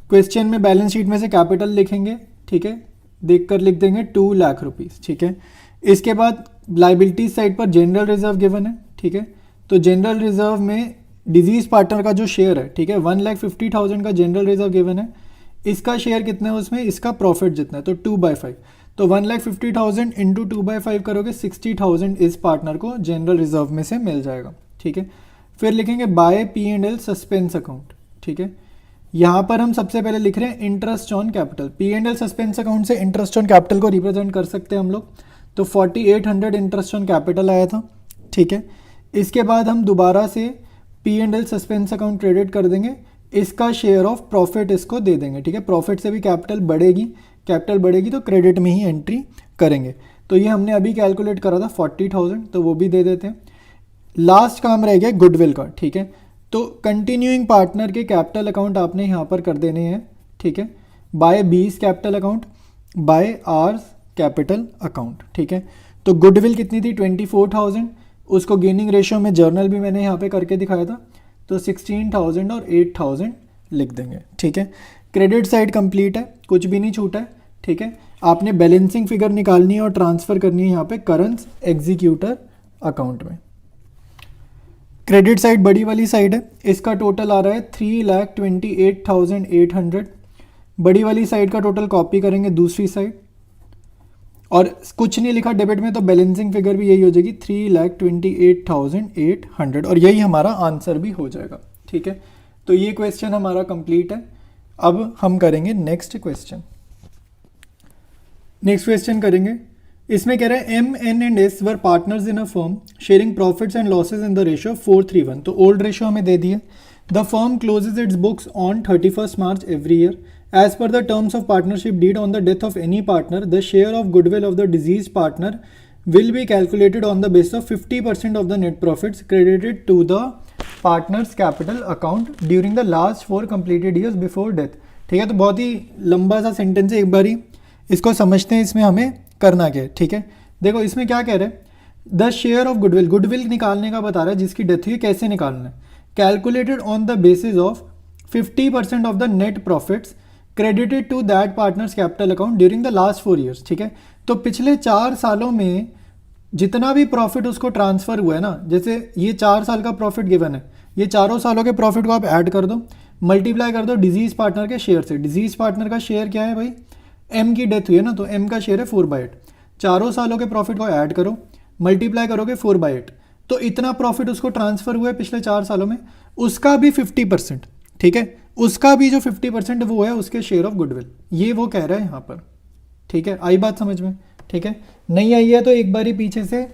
क्वेश्चन में बैलेंस शीट में से कैपिटल लिखेंगे, ठीक है, देखकर लिख देंगे 2 लाख रुपीज़, ठीक है। इसके बाद लाइबिलिटीज साइड पर जनरल रिजर्व गिवन है, ठीक है, तो जनरल रिजर्व में डिजीज पार्टनर का जो शेयर है, ठीक है, 1,50,000 का जनरल रिजर्व गिवन है, इसका शेयर कितना है उसमें, इसका प्रॉफिट जितना है, तो 2/5, तो 1,50,000 इंटू 2/5 करोगे 60,000 इस पार्टनर को जनरल रिजर्व में से मिल जाएगा, ठीक है। फिर लिखेंगे बाय P&L सस्पेंस अकाउंट, ठीक है। यहाँ पर हम सबसे पहले लिख रहे हैं interest on capital. P&L suspense account से इंटरेस्ट ऑन कैपिटल को रिप्रेजेंट कर सकते हैं हम लोग, तो 4800 इंटरेस्ट ऑन कैपिटल आया था, ठीक है। इसके बाद हम दोबारा से P&L सस्पेंस अकाउंट क्रेडिट कर देंगे, इसका शेयर ऑफ प्रॉफिट इसको दे देंगे, ठीक है। प्रॉफिट से भी कैपिटल बढ़ेगी तो क्रेडिट में ही एंट्री करेंगे। तो ये हमने अभी कैलकुलेट करा था 40,000, तो वो भी दे देते हैं। लास्ट काम रह गया गुडविल का, ठीक है। तो कंटिन्यूइंग पार्टनर के कैपिटल अकाउंट आपने यहाँ पर कर देने हैं, ठीक है, by B's capital account, by R's capital account, ठीक है। तो गुडविल कितनी थी 24,000, उसको गेनिंग रेशियो में जर्नल भी मैंने यहाँ पे करके दिखाया था, तो 16,000 और 8,000 लिख देंगे, ठीक है। क्रेडिट साइड कंप्लीट है, कुछ भी नहीं छूटा है, ठीक है। आपने बैलेंसिंग फिगर निकालनी है और ट्रांसफ़र करनी है यहाँ पे करंट एग्जीक्यूटर अकाउंट में। क्रेडिट साइड बड़ी वाली साइड है, इसका टोटल आ रहा है 3,28,800। बड़ी वाली साइड का टोटल कॉपी करेंगे दूसरी साइड, और कुछ नहीं लिखा डेबिट में, तो बैलेंसिंग फिगर भी यही हो जाएगी 3,28,800, और यही हमारा आंसर भी हो जाएगा, ठीक है। तो ये क्वेश्चन हमारा कंप्लीट है। अब हम करेंगे नेक्स्ट क्वेश्चन करेंगे। इसमें कह रहा है M, N and S were partners in a firm sharing profits and losses in the ratio 4:3:1। तो ओल्ड रेशियो हमें दे दिए। The firm closes its books on 31st March every year. As per the terms of partnership deed, on the death of any partner, the share of goodwill of the deceased partner will be calculated on the basis of 50% of the net profits credited to the partner's capital account during the last 4 completed years before death। ठीक है, तो बहुत ही लंबा सा sentence है, एक बारी इसको समझते हैं इसमें हमें करना क्या है, ठीक है। देखो इसमें क्या कह रहे हैं, द शेयर ऑफ गुडविल निकालने का बता रहा है जिसकी डेथ हुई, कैसे निकालना है, calculated on the basis of 50% of the net profits credited to that partner's capital account during the last 4 years. ठीक है, तो पिछले 4 सालों में जितना भी प्रॉफिट उसको ट्रांसफर हुआ है ना, जैसे ये 4 साल का प्रॉफिट गिवन है, ये चारों सालों के प्रॉफिट को आप ऐड कर दो, मल्टीप्लाई कर दो डिजीज पार्टनर के शेयर से। डिजीज पार्टनर का शेयर क्या है भाई, एम की डेथ हुई है ना, तो एम का शेयर है 4/8। चारों सालों के प्रॉफिट को ऐड करो, मल्टीप्लाई करोगे 4/8, तो इतना प्रॉफिट उसको ट्रांसफर हुआ है पिछले 4 सालों में, उसका भी 50%, ठीक है, उसका भी जो 50% वो है उसके शेयर ऑफ गुडविल, ये वो कह रहा है यहाँ पर। ठीक है, आई बात समझ में? ठीक है, नहीं आई है तो एक बार ही पीछे से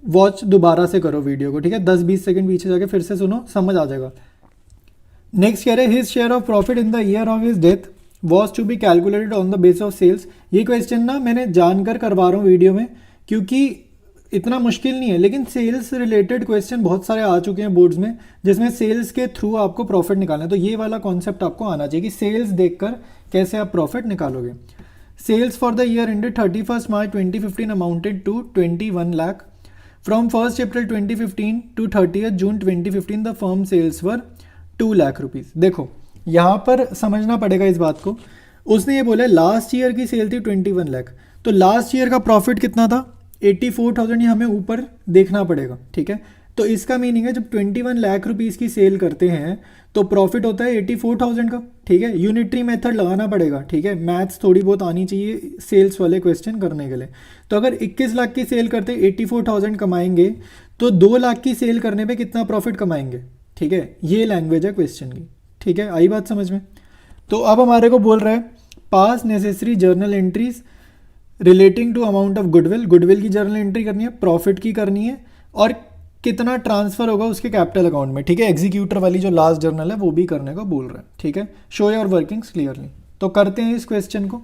वॉच दोबारा से करो वीडियो को, ठीक है, 10-20 सेकंड पीछे जाके फिर से सुनो, समझ आ जाएगा। नेक्स्ट कह रहे हैं his share of profit in the year of his death was to be calculated on the base of sales. ये क्वेश्चन ना मैंने जानकर करवा रहा हूँ वीडियो में, क्योंकि इतना मुश्किल नहीं है, लेकिन सेल्स रिलेटेड क्वेश्चन बहुत सारे आ चुके हैं बोर्ड्स में, जिसमें सेल्स के थ्रू आपको प्रॉफिट निकालना है। तो ये वाला कॉन्सेप्ट आपको आना चाहिए कि सेल्स देखकर कैसे आप प्रॉफिट निकालोगे। Sales for the year ended 31st March 2015 amounted to 21 lakh. From 1st April 2015 to 30th June 2015 the firm sales were 2 lakh rupees. देखो यहाँ पर समझना पड़ेगा इस बात को, उसने ये बोला लास्ट ईयर की सेल थी 21 लाख, तो लास्ट ईयर का प्रॉफिट कितना था 84,000, ये हमें ऊपर देखना पड़ेगा। ठीक है, तो इसका मीनिंग है जब 21 लाख रुपीज़ की सेल करते हैं तो प्रॉफिट होता है 84,000 का। ठीक है, यूनिटरी मेथड लगाना पड़ेगा। ठीक है, मैथ्स थोड़ी बहुत आनी चाहिए सेल्स वाले क्वेश्चन करने के लिए। तो अगर 21 लाख की सेल करते 84,000 कमाएंगे, तो 2 लाख की सेल करने पे कितना प्रॉफिट कमाएंगे। ठीक है, ये लैंग्वेज है क्वेश्चन की। ठीक है, आई बात समझ में? तो अब हमारे को बोल रहा है pass necessary journal entries relating to amount of goodwill. Goodwill की जर्नल एंट्री करनी है, प्रॉफिट की करनी है, और कितना ट्रांसफर होगा उसके कैपिटल अकाउंट में। ठीक है, एग्जीक्यूटर वाली जो लास्ट जर्नल है वो भी करने को बोल रहा है। ठीक है, शो योर वर्किंग्स क्लियरली। तो करते हैं इस क्वेश्चन को।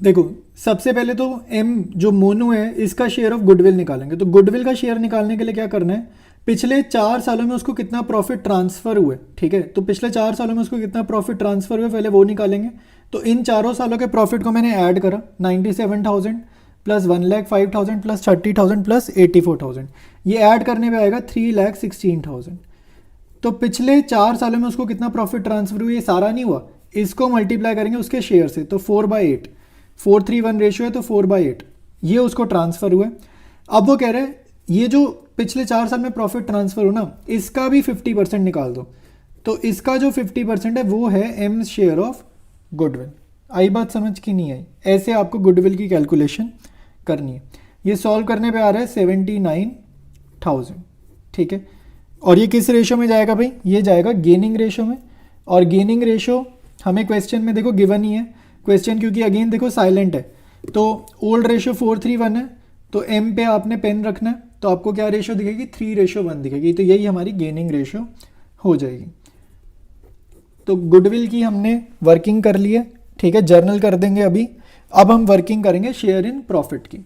देखो सबसे पहले तो एम जो मोनू है इसका शेयर ऑफ गुडविल निकालेंगे। तो गुडविल का शेयर निकालने के लिए क्या करना है, पिछले 4 सालों में उसको कितना प्रॉफिट ट्रांसफर हुए। ठीक है, तो पिछले 4 सालों में उसको कितना प्रॉफिट ट्रांसफर हुए पहले वो निकालेंगे। तो इन चारों सालों के प्रॉफिट को मैंने ऐड करा, 97,000 प्लस 1,05,000 प्लस 30,000 प्लस 84,000, ये ऐड करने पे आएगा 3,16,000। तो पिछले 4 सालों में उसको कितना प्रॉफिट ट्रांसफर हुआ, ये सारा नहीं हुआ, इसको मल्टीप्लाई करेंगे उसके शेयर से, तो 4/8, 4:3:1 रेशियो है तो 4/8 ये उसको ट्रांसफर हुआ है। अब वो कह रहे हैं ये जो पिछले 4 साल में प्रॉफिट ट्रांसफर हो ना, इसका भी 50% निकाल दो। तो इसका जो 50% है वो है एम शेयर ऑफ गुडविल। आई बात समझ की नहीं आई? ऐसे आपको गुडविल की कैलकुलेशन करनी है। ये सॉल्व करने पे आ रहा है 79,000, ठीक है। और ये किस रेशो में जाएगा भाई? ये जाएगा गेनिंग रेशो में। और गेनिंग रेशो हमें क्वेश्चन में देखो गिवन ही है। क्वेश्चन क्योंकि अगेन देखो साइलेंट है, तो ओल्ड रेशो 4:3:1 है, तो एम पे आपने पेन रखना है, तो आपको क्या रेशो दिखेगी? 3:1 दिखेगी। तो यही हमारी गेनिंग रेशो हो जाएगी। तो गुडविल की हमने वर्किंग कर ली है, ठीक है। जर्नल कर देंगे अभी। अब हम वर्किंग करेंगे शेयर इन प्रॉफिट की।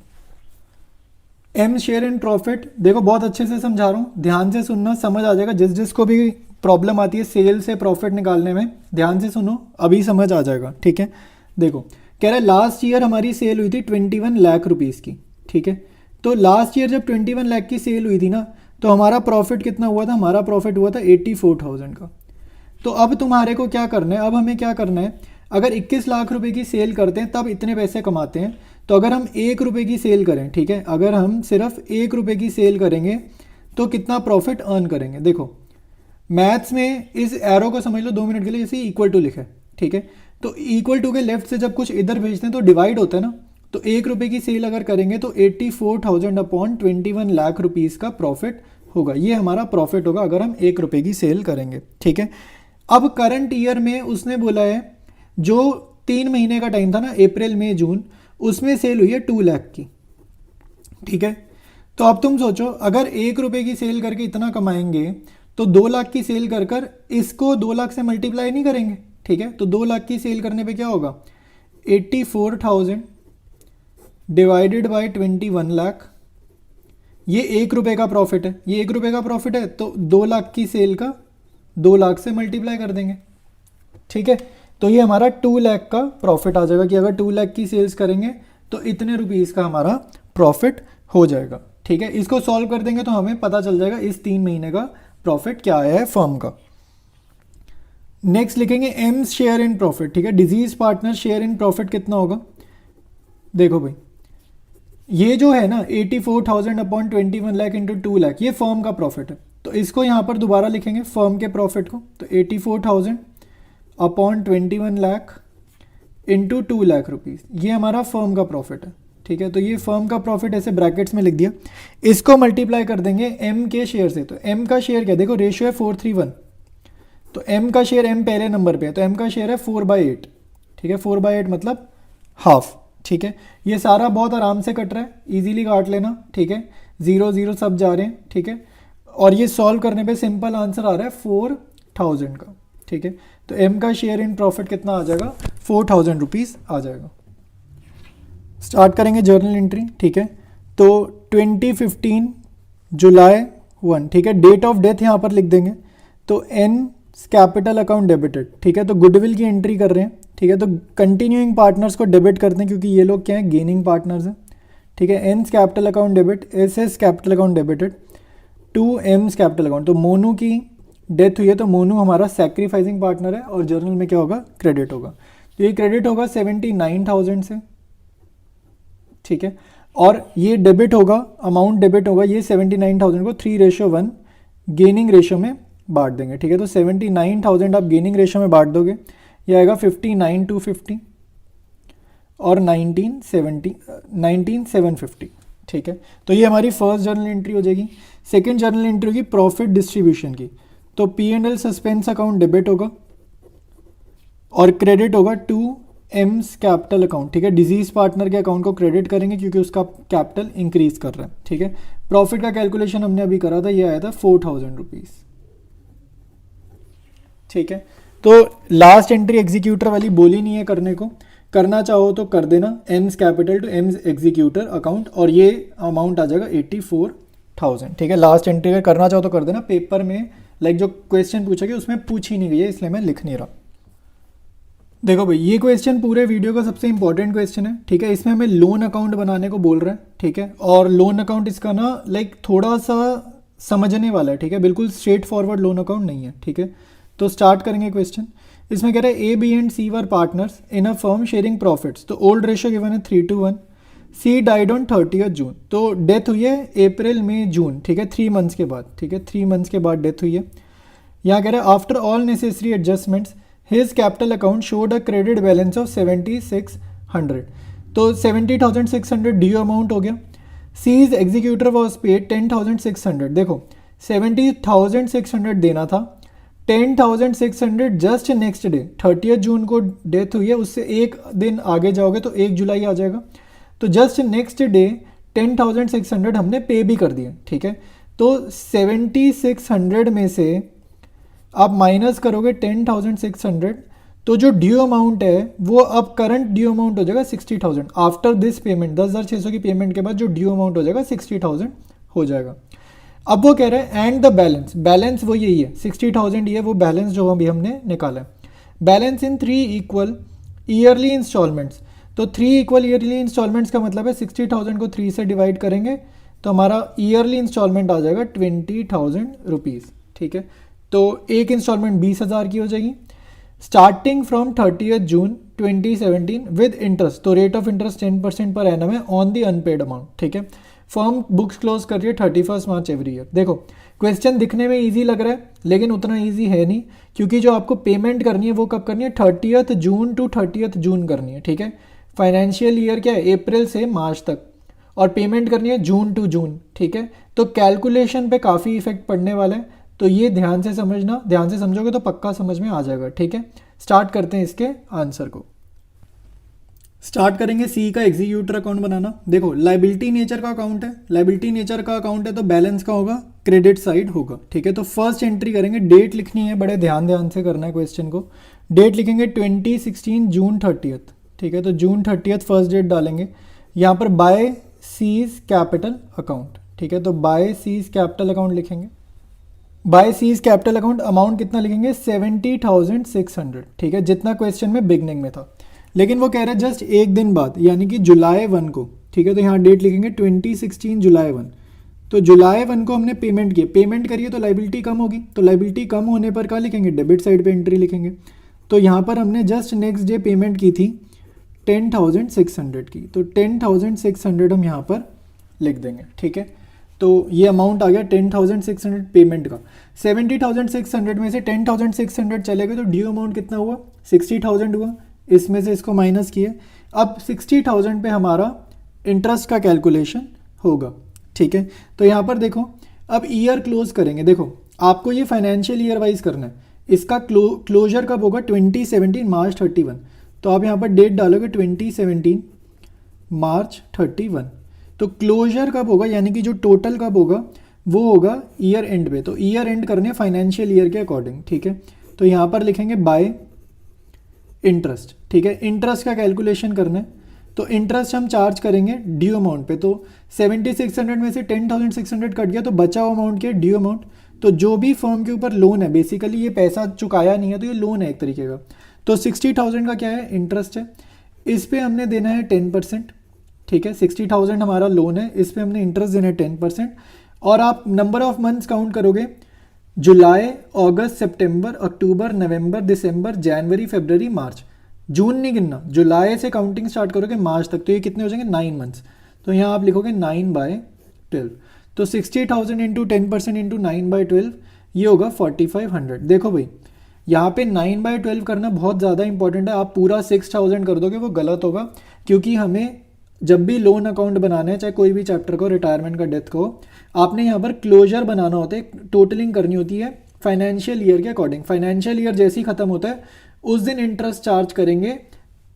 एम शेयर इन प्रॉफिट देखो बहुत अच्छे से समझा रहा हूँ, ध्यान से सुनना, समझ आ जाएगा। जिस जिसको भी प्रॉब्लम आती है सेल से प्रॉफिट निकालने में, ध्यान से सुनो, अभी समझ आ जाएगा, ठीक है। देखो कह रहा है लास्ट ईयर हमारी सेल हुई थी 21 लाख रुपीज़ की, ठीक है। तो लास्ट ईयर जब 21 लाख की सेल हुई थी ना, तो हमारा प्रॉफिट कितना हुआ था? हमारा प्रॉफिट हुआ था 84,000 का। तो अब तुम्हारे को क्या करना है? अब हमें क्या करना है? अगर 21 लाख रुपए की सेल करते हैं तब इतने पैसे कमाते हैं। तो अगर हम 1 रुपये की सेल करें, ठीक है, अगर हम सिर्फ 1 रुपये की सेल करेंगे तो कितना प्रॉफिट अर्न करेंगे? देखो मैथ्स में इस एरो को समझ लो 2 मिनट के लिए, जैसे इक्वल टू लिखा है, ठीक है। तो इक्वल टू के लेफ्ट से जब कुछ इधर भेजते हैं तो डिवाइड होता है ना। तो 1 रुपये की सेल अगर करेंगे तो 84,000 अपॉन 21 लाख रुपीज़ का प्रॉफिट होगा। ये हमारा प्रॉफिट होगा अगर हम 1 रुपये की सेल करेंगे, ठीक है। अब करंट ईयर में उसने बोला है जो 3 महीने का टाइम था ना, अप्रैल मई जून, उसमें सेल हुई है 2 लाख की, ठीक है। तो अब तुम सोचो अगर 1 रुपये की सेल करके इतना कमाएंगे तो 2 लाख की सेल कर कर इसको 2 लाख से मल्टीप्लाई नहीं करेंगे, ठीक है। तो 2 लाख की सेल करने पे क्या होगा? 84,000 डिवाइडेड बाय 21 लाख, ये 1 रुपये का प्रॉफिट है। ये 1 रुपये का प्रॉफिट है, तो 2 लाख की सेल का 2 लाख से मल्टीप्लाई कर देंगे, ठीक है। तो ये हमारा 2 लाख का प्रॉफिट आ जाएगा कि अगर 2 लाख की सेल्स करेंगे तो इतने रुपीज़ का हमारा प्रॉफिट हो जाएगा, ठीक है। इसको सॉल्व कर देंगे तो हमें पता चल जाएगा इस 3 महीने का प्रॉफिट क्या आया है फर्म का। नेक्स्ट लिखेंगे एम शेयर इन प्रॉफिट, ठीक है। Disease partner share in profit कितना होगा? देखो भाई ये जो है ना 84,000 अपॉन 21 लाख इंटू 2 लाख, ये फर्म का प्रॉफिट है। तो इसको यहाँ पर दोबारा लिखेंगे फर्म के प्रॉफिट को। तो 84,000 upon 21 lakh into 2 lakh rupees, ये हमारा फर्म का प्रॉफिट है, ठीक है। तो ये फर्म का प्रॉफिट ऐसे ब्रैकेट्स में लिख दिया। इसको मल्टीप्लाई कर देंगे एम के शेयर से। तो एम का शेयर क्या? देखो रेशियो है 4:3:1, तो एम का शेयर, एम पहले नंबर पे है, तो एम का शेयर है 4/8, ठीक है। 4/8 मतलब हाफ, ठीक है। ये सारा बहुत आराम से कट रहा है, इजीली काट लेना, ठीक है। 0 0 सब जा रहे हैं, ठीक है। और ये सॉल्व करने पे सिंपल आंसर आ रहा है 4,000 का, ठीक है। तो एम का शेयर इन प्रॉफिट कितना आ जाएगा? 4,000 रुपीज़ आ जाएगा। स्टार्ट करेंगे जर्नल एंट्री, ठीक है। तो 2015 जुलाई 1, ठीक है। डेट ऑफ डेथ यहाँ पर लिख देंगे। तो एन कैपिटल अकाउंट डेबिटेड, ठीक है। तो गुडविल की एंट्री कर रहे हैं, ठीक है। तो कंटिन्यूइंग पार्टनर्स को डेबिट करते हैं क्योंकि ये लोग क्या है? गेनिंग पार्टनर्स हैं, ठीक है। N capital account debit, S capital account debited to M's capital account. तो मोनू की डेथ हुई है तो मोनू हमारा सैक्रिफाइसिंग पार्टनर है और जर्नल में क्या होगा? क्रेडिट होगा। तो ये क्रेडिट होगा 79,000 से, ठीक है। और ये डेबिट होगा, अमाउंट डेबिट होगा ये 79,000 को 3:1 गेनिंग रेशो में बांट देंगे, ठीक है। तो 79,000 आप गेनिंग रेशो में बांट दोगे, ये आएगा 59,250 और 19,750, ठीक है। तो ये हमारी फर्स्ट जर्नल एंट्री हो जाएगी। सेकेंड जर्नल एंट्री होगी प्रॉफिट डिस्ट्रीब्यूशन की। तो P&L सस्पेंस अकाउंट डेबिट होगा और क्रेडिट होगा टू एम्स कैपिटल अकाउंट, ठीक है। डिजीज पार्टनर के अकाउंट को क्रेडिट करेंगे क्योंकि उसका कैपिटल इंक्रीज कर रहा है, ठीक है। प्रॉफिट का कैलकुलेशन हमने अभी करा था, ये आया था 4,000 रुपीज़, ठीक है। तो लास्ट एंट्री एग्जीक्यूटर वाली बोली नहीं है करने को, करना चाहो तो कर देना M's capital to M's executor account और ये अमाउंट आ जाएगा 84,000, ठीक है। लास्ट एंट्री अगर करना चाहो तो कर देना। पेपर में लाइक जो क्वेश्चन पूछा गया उसमें पूछ ही नहीं गई है, इसलिए मैं लिख नहीं रहा। देखो भाई ये क्वेश्चन पूरे वीडियो का सबसे इंपॉर्टेंट क्वेश्चन है, ठीक है। इसमें हमें लोन अकाउंट बनाने को बोल रहा है, ठीक है। और लोन अकाउंट इसका ना लाइक थोड़ा सा समझने वाला है, ठीक है। बिल्कुल स्ट्रेट फॉरवर्ड लोन अकाउंट नहीं है, ठीक है। तो स्टार्ट करेंगे क्वेश्चन। इसमें कह रहा है A, B and C were partners in a firm sharing profits. तो ओल्ड रेशियो गिवन है 3:1, सी डाइड ऑन 30 जून, तो डेथ हुई है अप्रैल मई जून, ठीक है, 3 मंथ्स के बाद, ठीक है, 3 मंथ्स के बाद डेथ हुई है। यहाँ कह रहे हैं after all necessary adjustments his capital account showed a credit balance of 7600, तो 70,600 ड्यू अमाउंट हो गया। सीज एग्जीक्यूटर वॉज पेड 10,600, देखो 70,600 देना था, 10,600 जस्ट नेक्स्ट डे 30 जून को डेथ हुई है, उससे एक दिन आगे जाओगे तो 1 जुलाई आ जाएगा, तो जस्ट नेक्स्ट डे 10,600 हमने पे भी कर दिया, ठीक है। तो 7600 में से आप माइनस करोगे 10,600, तो जो ड्यू अमाउंट है वो अब करंट ड्यू अमाउंट हो जाएगा 60,000 आफ्टर दिस पेमेंट, 10,600 की पेमेंट के बाद जो ड्यू अमाउंट हो जाएगा 60,000 हो जाएगा। अब वो कह रहे हैं एंड द बैलेंस, बैलेंस वो यही है 60,000 ही है वो बैलेंस जो अभी हमने निकाला है। Balance in 3 equal yearly instalments, तो 3 इक्वल ईयरली इंस्टॉलमेंट्स का मतलब है 60,000 को 3 से डिवाइड करेंगे तो हमारा ईयरली इंस्टॉलमेंट आ जाएगा 20,000 रुपीज़, ठीक है। तो एक इंस्टॉलमेंट 20,000 की हो जाएगी starting from 30 June 2017 with interest, तो rate of interest 10% per annum है ऑन दी अनपेड अमाउंट, ठीक है। फर्म बुक्स क्लोज कर रही है 31 मार्च एवरी ईयर। देखो क्वेश्चन दिखने में इजी लग रहा है लेकिन उतना इजी है नहीं, क्योंकि जो आपको पेमेंट करनी है वो कब करनी है 30 जून टू 30 जून करनी है, ठीक है। फाइनेंशियल ईयर क्या है अप्रैल से मार्च तक, और पेमेंट करनी है जून टू जून, ठीक है। तो कैलकुलेशन पे काफ़ी इफेक्ट पड़ने वाला है, तो ये ध्यान से समझना, ध्यान से समझोगे तो पक्का समझ में आ जाएगा, ठीक है। स्टार्ट करते हैं इसके आंसर को। स्टार्ट करेंगे सी का एग्जीक्यूटर अकाउंट बनाना। देखो लाइबिलिटी नेचर का अकाउंट है, लाइबिलिटी नेचर का अकाउंट है तो बैलेंस का होगा क्रेडिट साइड होगा, ठीक है। तो फर्स्ट एंट्री करेंगे, डेट लिखनी है, बड़े ध्यान से करना है क्वेश्चन को। डेट लिखेंगे 2016 जून 30, ठीक है। तो जून 30 फर्स्ट डेट डालेंगे। यहाँ पर बाय सीज कैपिटल अकाउंट, ठीक है। तो बाय सीज कैपिटल अकाउंट लिखेंगे। By C's capital account amount कितना लिखेंगे 70,600, ठीक है, जितना क्वेश्चन में बिगनिंग में था। लेकिन वो कह रहे हैं जस्ट एक दिन बाद यानी कि जुलाई 1 को, ठीक है। तो यहाँ डेट लिखेंगे 2016 जुलाई 1, तो जुलाई 1 को हमने पेमेंट किया, पेमेंट करिए तो लाइबिलिटी कम होगी, तो लाइबिलिटी कम होने पर क्या लिखेंगे डेबिट साइड पे एंट्री लिखेंगे। तो यहाँ पर हमने जस्ट नेक्स्ट डे पेमेंट की थी 10,600 की, तो 10,600 हम यहाँ पर लिख देंगे, ठीक है। तो ये अमाउंट आ गया 10,600 पेमेंट का। 70,600 में से 10,600 चलेगा तो ड्यू अमाउंट कितना हुआ 60,000 हुआ, इसमें से इसको माइनस किए। अब 60,000 पे हमारा इंटरेस्ट का कैलकुलेशन होगा, ठीक है। तो यहाँ पर देखो अब ईयर क्लोज करेंगे। देखो आपको ये फाइनेंशियल ईयर वाइज करना है, इसका क्लोजर कब होगा 2017 मार्च 31, तो आप यहाँ पर डेट डालोगे 2017 मार्च 31। तो क्लोजर कब होगा यानी कि जो टोटल कब होगा वो होगा ईयर एंड पे, तो ईयर एंड करने फाइनेंशियल ईयर के अकॉर्डिंग, ठीक है। तो यहाँ पर लिखेंगे बाय इंटरेस्ट, ठीक है। इंटरेस्ट का कैलकुलेशन करना है तो इंटरेस्ट हम चार्ज करेंगे ड्यू अमाउंट पे, तो 7600 में से 10,600 कट गया तो बचा हुआ अमाउंट क्या है ड्यू अमाउंट। तो जो भी फर्म के ऊपर लोन है, बेसिकली ये पैसा चुकाया नहीं है तो ये लोन है एक तरीके का, तो 60,000 का क्या है इंटरेस्ट है, इस पे हमने देना है 10%, ठीक है। 60,000 हमारा लोन है, इस पे हमने इंटरेस्ट देना है 10%। और आप नंबर ऑफ मंथ्स काउंट करोगे जुलाई अगस्त सितंबर अक्टूबर नवंबर दिसंबर जनवरी फरवरी मार्च, जून नहीं गिनना, जुलाई से काउंटिंग स्टार्ट करोगे मार्च तक, तो ये कितने हो जाएंगे 9 मंथ्स। तो यहाँ आप लिखोगे 9/12, तो 60,000 इंटू 10% इंटू 9/12 ये होगा 4,500। देखो भाई यहाँ पे 9/12 करना बहुत ज़्यादा इंपॉर्टेंट है, आप पूरा 6,000 कर दोगे वो गलत होगा, क्योंकि हमें जब भी लोन अकाउंट बनाना है, चाहे कोई भी चैप्टर को, रिटायरमेंट का, डेथ को, आपने यहाँ पर क्लोजर बनाना होता है, टोटलिंग करनी होती है फाइनेंशियल ईयर के अकॉर्डिंग। फाइनेंशियल ईयर जैसे ही खत्म होता है उस दिन इंटरेस्ट चार्ज करेंगे,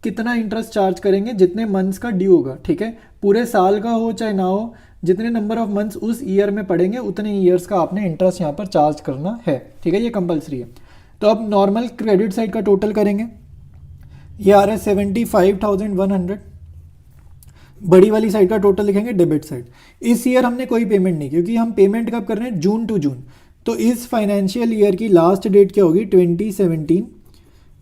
कितना इंटरेस्ट चार्ज करेंगे जितने मंथ्स का ड्यू होगा, ठीक है। पूरे साल का हो चाहे ना हो, जितने नंबर ऑफ मंथ्स उस ईयर में पड़ेंगे उतने ईयर्स का आपने इंटरेस्ट यहाँ पर चार्ज करना है, ठीक है, ये कंपलसरी है। तो अब नॉर्मल क्रेडिट साइड का टोटल करेंगे, ये आ रहा है 75,100। बड़ी वाली साइड का टोटल लिखेंगे डेबिट साइड। इस ईयर हमने कोई पेमेंट नहीं, क्योंकि हम पेमेंट कब कर रहे हैं जून टू जून, तो इस फाइनेंशियल ईयर की लास्ट डेट क्या होगी 2017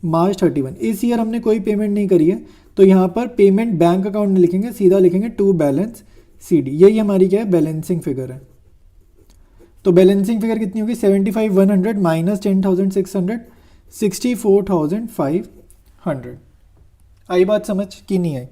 मार्च 31। इस ईयर हमने कोई पेमेंट नहीं करी है, तो यहाँ पर पेमेंट बैंक अकाउंट में लिखेंगे, सीधा लिखेंगे टू बैलेंस CD, यही हमारी क्या है बैलेंसिंग फिगर है। तो बैलेंसिंग फिगर कितनी होगी 75,100 माइनस 10,600 64,500। आई बात समझ कि नहीं आई,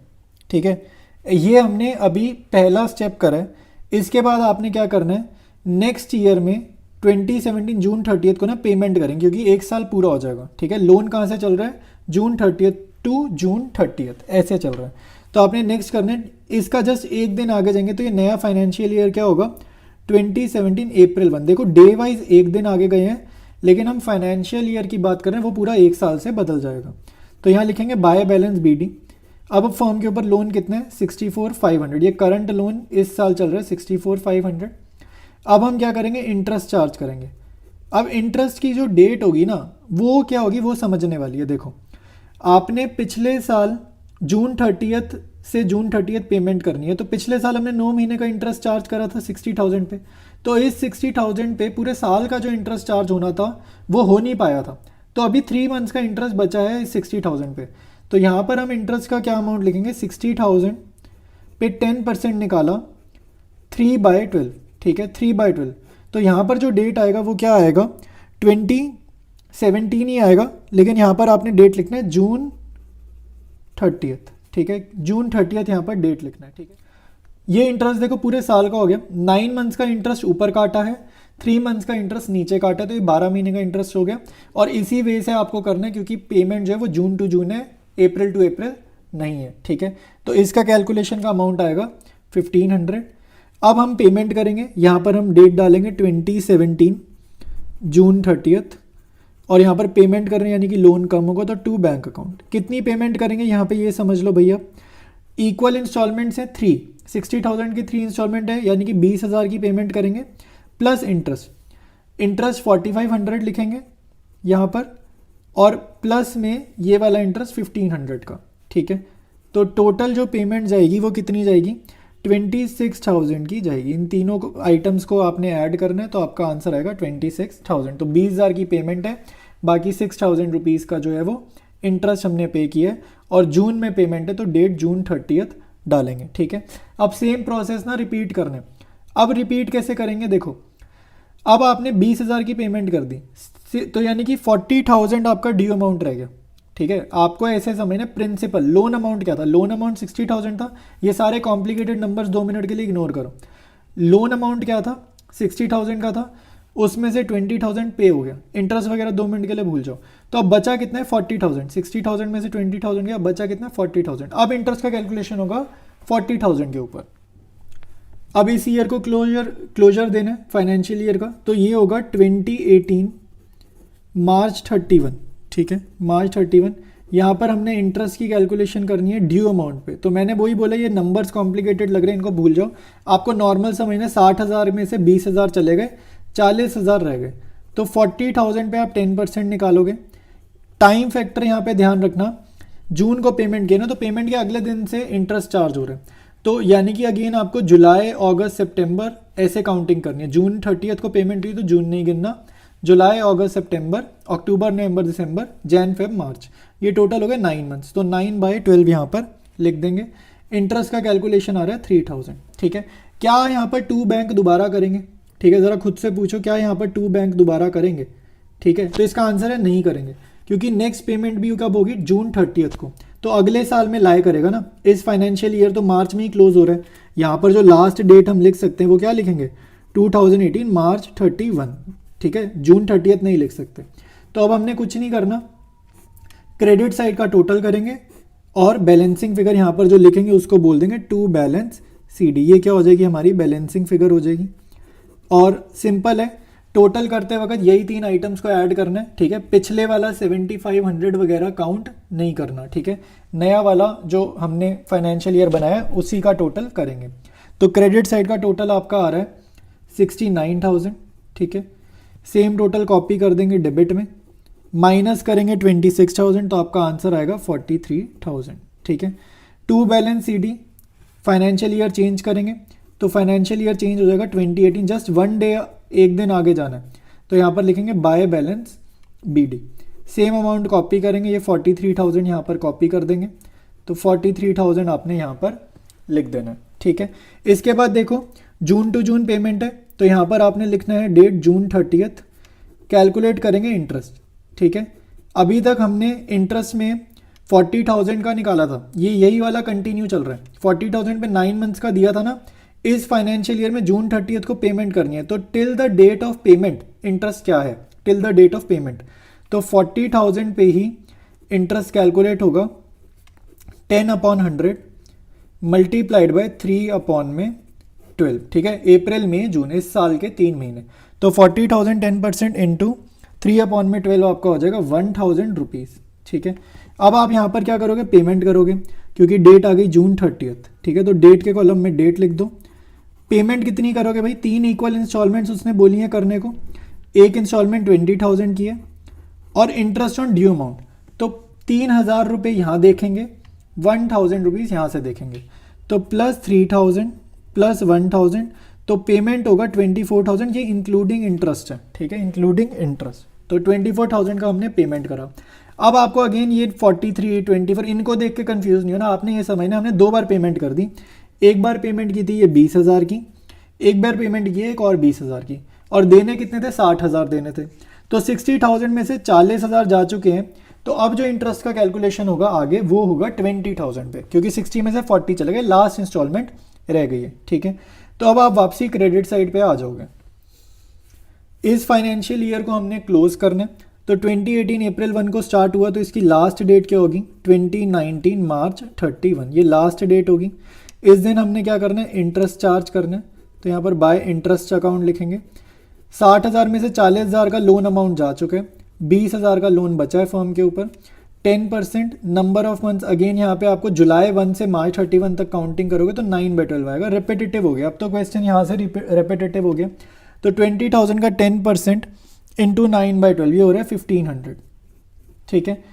ठीक है। ये हमने अभी पहला स्टेप करा है। इसके बाद आपने क्या करना है, नेक्स्ट ईयर में 2017 जून 30 को ना पेमेंट करेंगे, क्योंकि एक साल पूरा हो जाएगा। ठीक है, लोन कहाँ से चल रहा है, जून 30 टू जून 30 ऐसे चल रहा है। तो आपने नेक्स्ट करना है, इसका जस्ट एक दिन आगे जाएंगे तो ये नया फाइनेंशियल ईयर क्या होगा, 2017 अप्रैल 1। देखो डे वाइज एक दिन आगे गए हैं, लेकिन हम फाइनेंशियल ईयर की बात कर रहे हैं, वो पूरा एक साल से बदल जाएगा। तो यहाँ लिखेंगे बाय बैलेंस BD। अब फर्म के ऊपर लोन कितने हैं, 64,500। ये करंट लोन इस साल चल रहा है 64,500। अब हम क्या करेंगे, इंटरेस्ट चार्ज करेंगे। अब इंटरेस्ट की जो डेट होगी ना, वो क्या होगी, वो समझने वाली है। देखो आपने पिछले साल जून 30 से जून 30 पेमेंट करनी है, तो पिछले साल हमने 9 महीने का इंटरेस्ट चार्ज करा था 60,000 पे। तो इस 60,000 पे पूरे साल का जो इंटरेस्ट चार्ज होना था वो हो नहीं पाया था। तो अभी 3 मंथ्स का इंटरेस्ट बचा है इस 60,000 पे। तो यहाँ पर हम इंटरेस्ट का क्या अमाउंट लिखेंगे, 60,000 पे 10% निकाला 3/12। ठीक है, 3/12। तो यहाँ पर जो डेट आएगा वो क्या आएगा, 2017 ही आएगा, लेकिन यहाँ पर आपने डेट लिखना है जून 30। ठीक है, जून 30 यहाँ पर डेट लिखना है। ठीक है, ये इंटरेस्ट देखो पूरे साल का हो गया। 9 मंथ्स का इंटरेस्ट ऊपर काटा है, 3 मंथ्स का इंटरेस्ट नीचे काटा है, तो ये 12 महीने का इंटरेस्ट हो गया। और इसी वे से आपको करना है, क्योंकि पेमेंट जो है वो जून टू जून है, अप्रैल टू अप्रैल नहीं है। ठीक है, तो इसका कैलकुलेशन का अमाउंट आएगा 1500। अब हम पेमेंट करेंगे, यहाँ पर हम डेट डालेंगे 2017 जून 30, और यहाँ पर पेमेंट कर रहे हैं, यानी कि लोन कम होगा तो टू बैंक अकाउंट। कितनी पेमेंट करेंगे यहाँ पे ये समझ लो भैया। इक्वल इंस्टॉलमेंट्स है 3, 60,000 की 3 इंस्टॉलमेंट है, यानी कि 20,000 की पेमेंट करेंगे प्लस इंटरेस्ट 4500 लिखेंगे यहाँ पर, और प्लस में ये वाला इंटरेस्ट 1500 का। ठीक है, तो टोटल जो पेमेंट जाएगी वो कितनी जाएगी, 26,000 की जाएगी। इन तीनों को आइटम्स को आपने ऐड करना है, तो आपका आंसर आएगा 26,000। तो 20,000 की पेमेंट है, बाकी 6,000 रुपीज़ का जो है वो इंटरेस्ट हमने पे किया है, और जून में पेमेंट है तो डेट जून 30 डालेंगे। ठीक है, अब सेम प्रोसेस ना रिपीट करना है। अब रिपीट कैसे करेंगे, देखो अब आपने 20,000 की पेमेंट कर दी, तो यानी कि 40,000 आपका ड्यू अमाउंट रह गया। ठीक है, आपको ऐसे समझना, प्रिंसिपल लोन अमाउंट क्या था, लोन अमाउंट 60,000 था। ये सारे कॉम्प्लिकेटेड नंबर्स 2 मिनट के लिए इग्नोर करो। लोन अमाउंट क्या था, 60,000 का था, उसमें से 20,000 पे हो गया, इंटरेस्ट वगैरह 2 मिनट के लिए भूल जाओ। तो अब बचा कितना है, 40,000। 60,000 में से 20,000 गया, बचा कितना, 40,000। अब इंटरेस्ट का कैलकुलेशन होगा 40,000 के ऊपर। अब इस ईयर को क्लोजर देना है फाइनेंशियल ईयर का, तो ये होगा 2018 मार्च 31। ठीक है, मार्च 31। यहाँ पर हमने इंटरेस्ट की कैलकुलेशन करनी है ड्यू अमाउंट पे। तो मैंने वही बोला, ये नंबर्स कॉम्प्लिकेटेड लग रहे हैं, इनको भूल जाओ। आपको नॉर्मल समझना, 60,000 में से 20,000 चले गए, 40,000 रह गए। तो 40,000 पे आप 10% निकालोगे। टाइम फैक्टर यहाँ पे ध्यान रखना, जून को पेमेंट किया ना, तो पेमेंट के अगले दिन से इंटरेस्ट चार्ज हो रहे हैं, तो यानी कि अगेन आपको जुलाई अगस्त सितंबर ऐसे काउंटिंग करनी है। जून 30 को पेमेंट हुई तो जून नहीं गिनना, जुलाई अगस्त सितंबर अक्टूबर नवंबर दिसंबर जैन फेब मार्च, ये टोटल हो गए 9 मंथ्स। तो 9/12 यहाँ पर लिख देंगे। इंटरेस्ट का कैलकुलेशन आ रहा है 3,000। ठीक है, क्या यहाँ पर 2 बैंक दोबारा करेंगे, ठीक है, ज़रा खुद से पूछो क्या यहाँ पर 2 बैंक दोबारा करेंगे। ठीक है, तो इसका आंसर है नहीं करेंगे, क्योंकि नेक्स्ट पेमेंट भी कब होगी, जून 30 को। तो अगले साल में लाए करेगा ना, इस फाइनेंशियल ईयर तो मार्च में ही क्लोज हो रहा है। यहाँ पर जो लास्ट डेट हम लिख सकते हैं वो क्या लिखेंगे, 2018 मार्च 31। ठीक है, जून 30 नहीं लिख सकते। तो अब हमने कुछ नहीं करना, क्रेडिट साइड का टोटल करेंगे और बैलेंसिंग फिगर यहाँ पर जो लिखेंगे उसको बोल देंगे टू बैलेंस CD। ये क्या हो जाएगी, हमारी बैलेंसिंग फिगर हो जाएगी। और सिंपल है, टोटल करते वक्त यही 3 आइटम्स को ऐड करना है। ठीक है, पिछले वाला 7500 वगैरह काउंट नहीं करना। ठीक है, नया वाला जो हमने फाइनेंशियल ईयर बनाया उसी का टोटल करेंगे। तो क्रेडिट साइड का टोटल आपका आ रहा है 69,000। ठीक है, सेम टोटल कॉपी कर देंगे डेबिट में, माइनस करेंगे 26,000, तो आपका आंसर आएगा 43,000। ठीक है, to balance CD financial year change करेंगे, तो फाइनेंशियल ईयर चेंज हो जाएगा 2018, जस्ट 1 डे, एक दिन आगे जाना है। तो यहाँ पर लिखेंगे by balance BD। Same amount copy करेंगे, ये 43,000 यहाँ पर कॉपी कर देंगे, तो 43,000 आपने यहाँ पर लिख देना है। ठीक है, इसके बाद देखो जून टू जून पेमेंट है, तो यहाँ पर आपने लिखना है डेट जून 30, कैलकुलेट करेंगे इंटरेस्ट। ठीक है, अभी तक हमने इंटरेस्ट में 40,000 का निकाला था, ये यही वाला कंटिन्यू चल रहा है। 40,000 पे 9 मंथ्स का दिया था ना, इस फाइनेंशियल ईयर में जून 30 को पेमेंट करनी है। तो till the date of payment interest क्या है, till the date of payment, तो 40,000 पे ही इंटरेस्ट कैलकुलेट होगा 10/100 मल्टीप्लाइड बाय 3/12, ठीक है, अप्रैल मई जून, इस साल के 3 महीने। तो 40,000 10% इंटू 3/12 आपका हो जाएगा 1,000 रुपीज़, ठीक है। अब आप यहाँ पर क्या करोगे, पेमेंट करोगे, क्योंकि डेट आ गई जून 30, ठीक है। तो डेट के कॉलम में डेट लिख दो। पेमेंट कितनी करोगे भाई, 3 इक्वल इंस्टॉलमेंट्स उसने बोली है करने को। एक इंस्टॉलमेंट 20,000 की है और इंटरेस्ट ऑन ड्यू अमाउंट, तो 3,000 रुपये यहाँ देखेंगे, 1,000 रुपीज़ यहाँ से देखेंगे, तो प्लस 3,000 प्लस 1,000, तो पेमेंट होगा 24,000, ये इंक्लूडिंग इंटरेस्ट है, ठीक है, इंक्लूडिंग इंटरेस्ट। तो 24,000 का हमने पेमेंट करा। अब आपको अगेन ये 43, 24 इनको देख के कंफ्यूज नहीं होना, आपने ये समझना हमने 2 बार पेमेंट कर दी। एक बार पेमेंट की थी ये 20,000 की, एक बार पेमेंट की है एक और 20,000 की, और देने कितने थे, 60,000 देने थे। तो 60,000 में से 40,000 जा चुके हैं, तो अब जो इंटरेस्ट का कैलकुलेशन होगा आगे वो होगा 20,000 पे, क्योंकि 60 में से 40 चले गए, लास्ट इंस्टॉलमेंट रह गई है, ठीक है। तो अब आप वापसी क्रेडिट साइड पे आ जाओगे। इस फाइनेंशियल ईयर को हमने क्लोज करना है, तो 2018 अप्रैल 1 को स्टार्ट हुआ, तो इसकी लास्ट डेट क्या होगी, 2019 मार्च 31, ये लास्ट डेट होगी। इस दिन हमने क्या करना है, इंटरेस्ट चार्ज करना है, तो यहाँ पर बाय इंटरेस्ट अकाउंट लिखेंगे। 60,000 में से 40,000 का लोन अमाउंट जा चुका है, 20,000 का लोन बचा है फर्म के ऊपर। 10% नंबर ऑफ मंथ्स, अगेन यहाँ पे आपको जुलाई 1 से मार्च 31 तक काउंटिंग करोगे तो 9/12 आएगा। रिपीटेटिव हो गया, अब तो क्वेश्चन यहाँ से रिपीटेटिव हो गया। तो 20,000 का 10% इंटू 9/12 ये हो रहा है 1,500, ठीक है।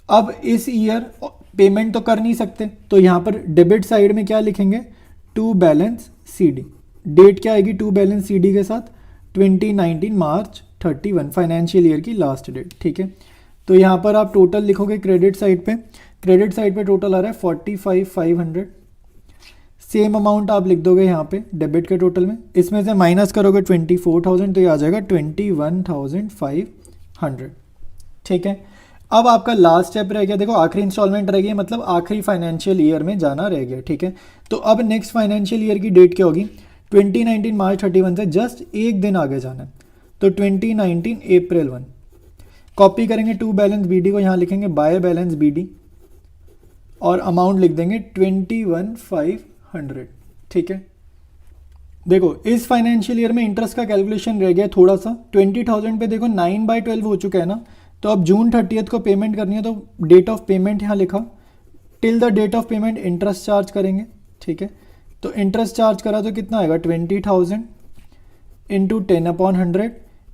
अब इस ईयर पेमेंट तो कर नहीं सकते, तो यहाँ पर डेबिट साइड में क्या लिखेंगे, टू बैलेंस CD। डेट क्या आएगी टू बैलेंस CD के साथ, 2019 मार्च 31 फाइनेंशियल ईयर की लास्ट डेट, ठीक है। तो यहाँ पर आप टोटल लिखोगे क्रेडिट साइड पे, क्रेडिट साइड पे टोटल आ रहा है 45,500। सेम अमाउंट आप लिख दोगे यहाँ पे डेबिट के टोटल में, इसमें से माइनस करोगे 24,000, तो ये आ जाएगा 21,500, ठीक है। अब आपका लास्ट स्टेप रह गया, देखो आखिरी इंस्टॉलमेंट रह गई, मतलब आखिरी फाइनेंशियल ईयर में जाना रह गया, ठीक है। तो अब नेक्स्ट फाइनेंशियल ईयर की डेट क्या होगी, 2019 मार्च 31 से जस्ट एक दिन आगे जाना है, तो 2019 अप्रैल 1। कॉपी करेंगे टू बैलेंस BD को, यहाँ लिखेंगे बाय बैलेंस BD और अमाउंट लिख देंगे 21,500, ठीक है। देखो इस फाइनेंशियल ईयर में इंटरेस्ट का कैलकुलेशन रह गया थोड़ा सा, 20,000 पे देखो 9/12 हो चुका है ना, तो अब जून 30 को पेमेंट करनी है, तो डेट ऑफ पेमेंट यहाँ लिखा, till the date of payment interest charge करेंगे, ठीक है। तो इंटरेस्ट चार्ज करा तो कितना आएगा, 20,000 इंटू 10/100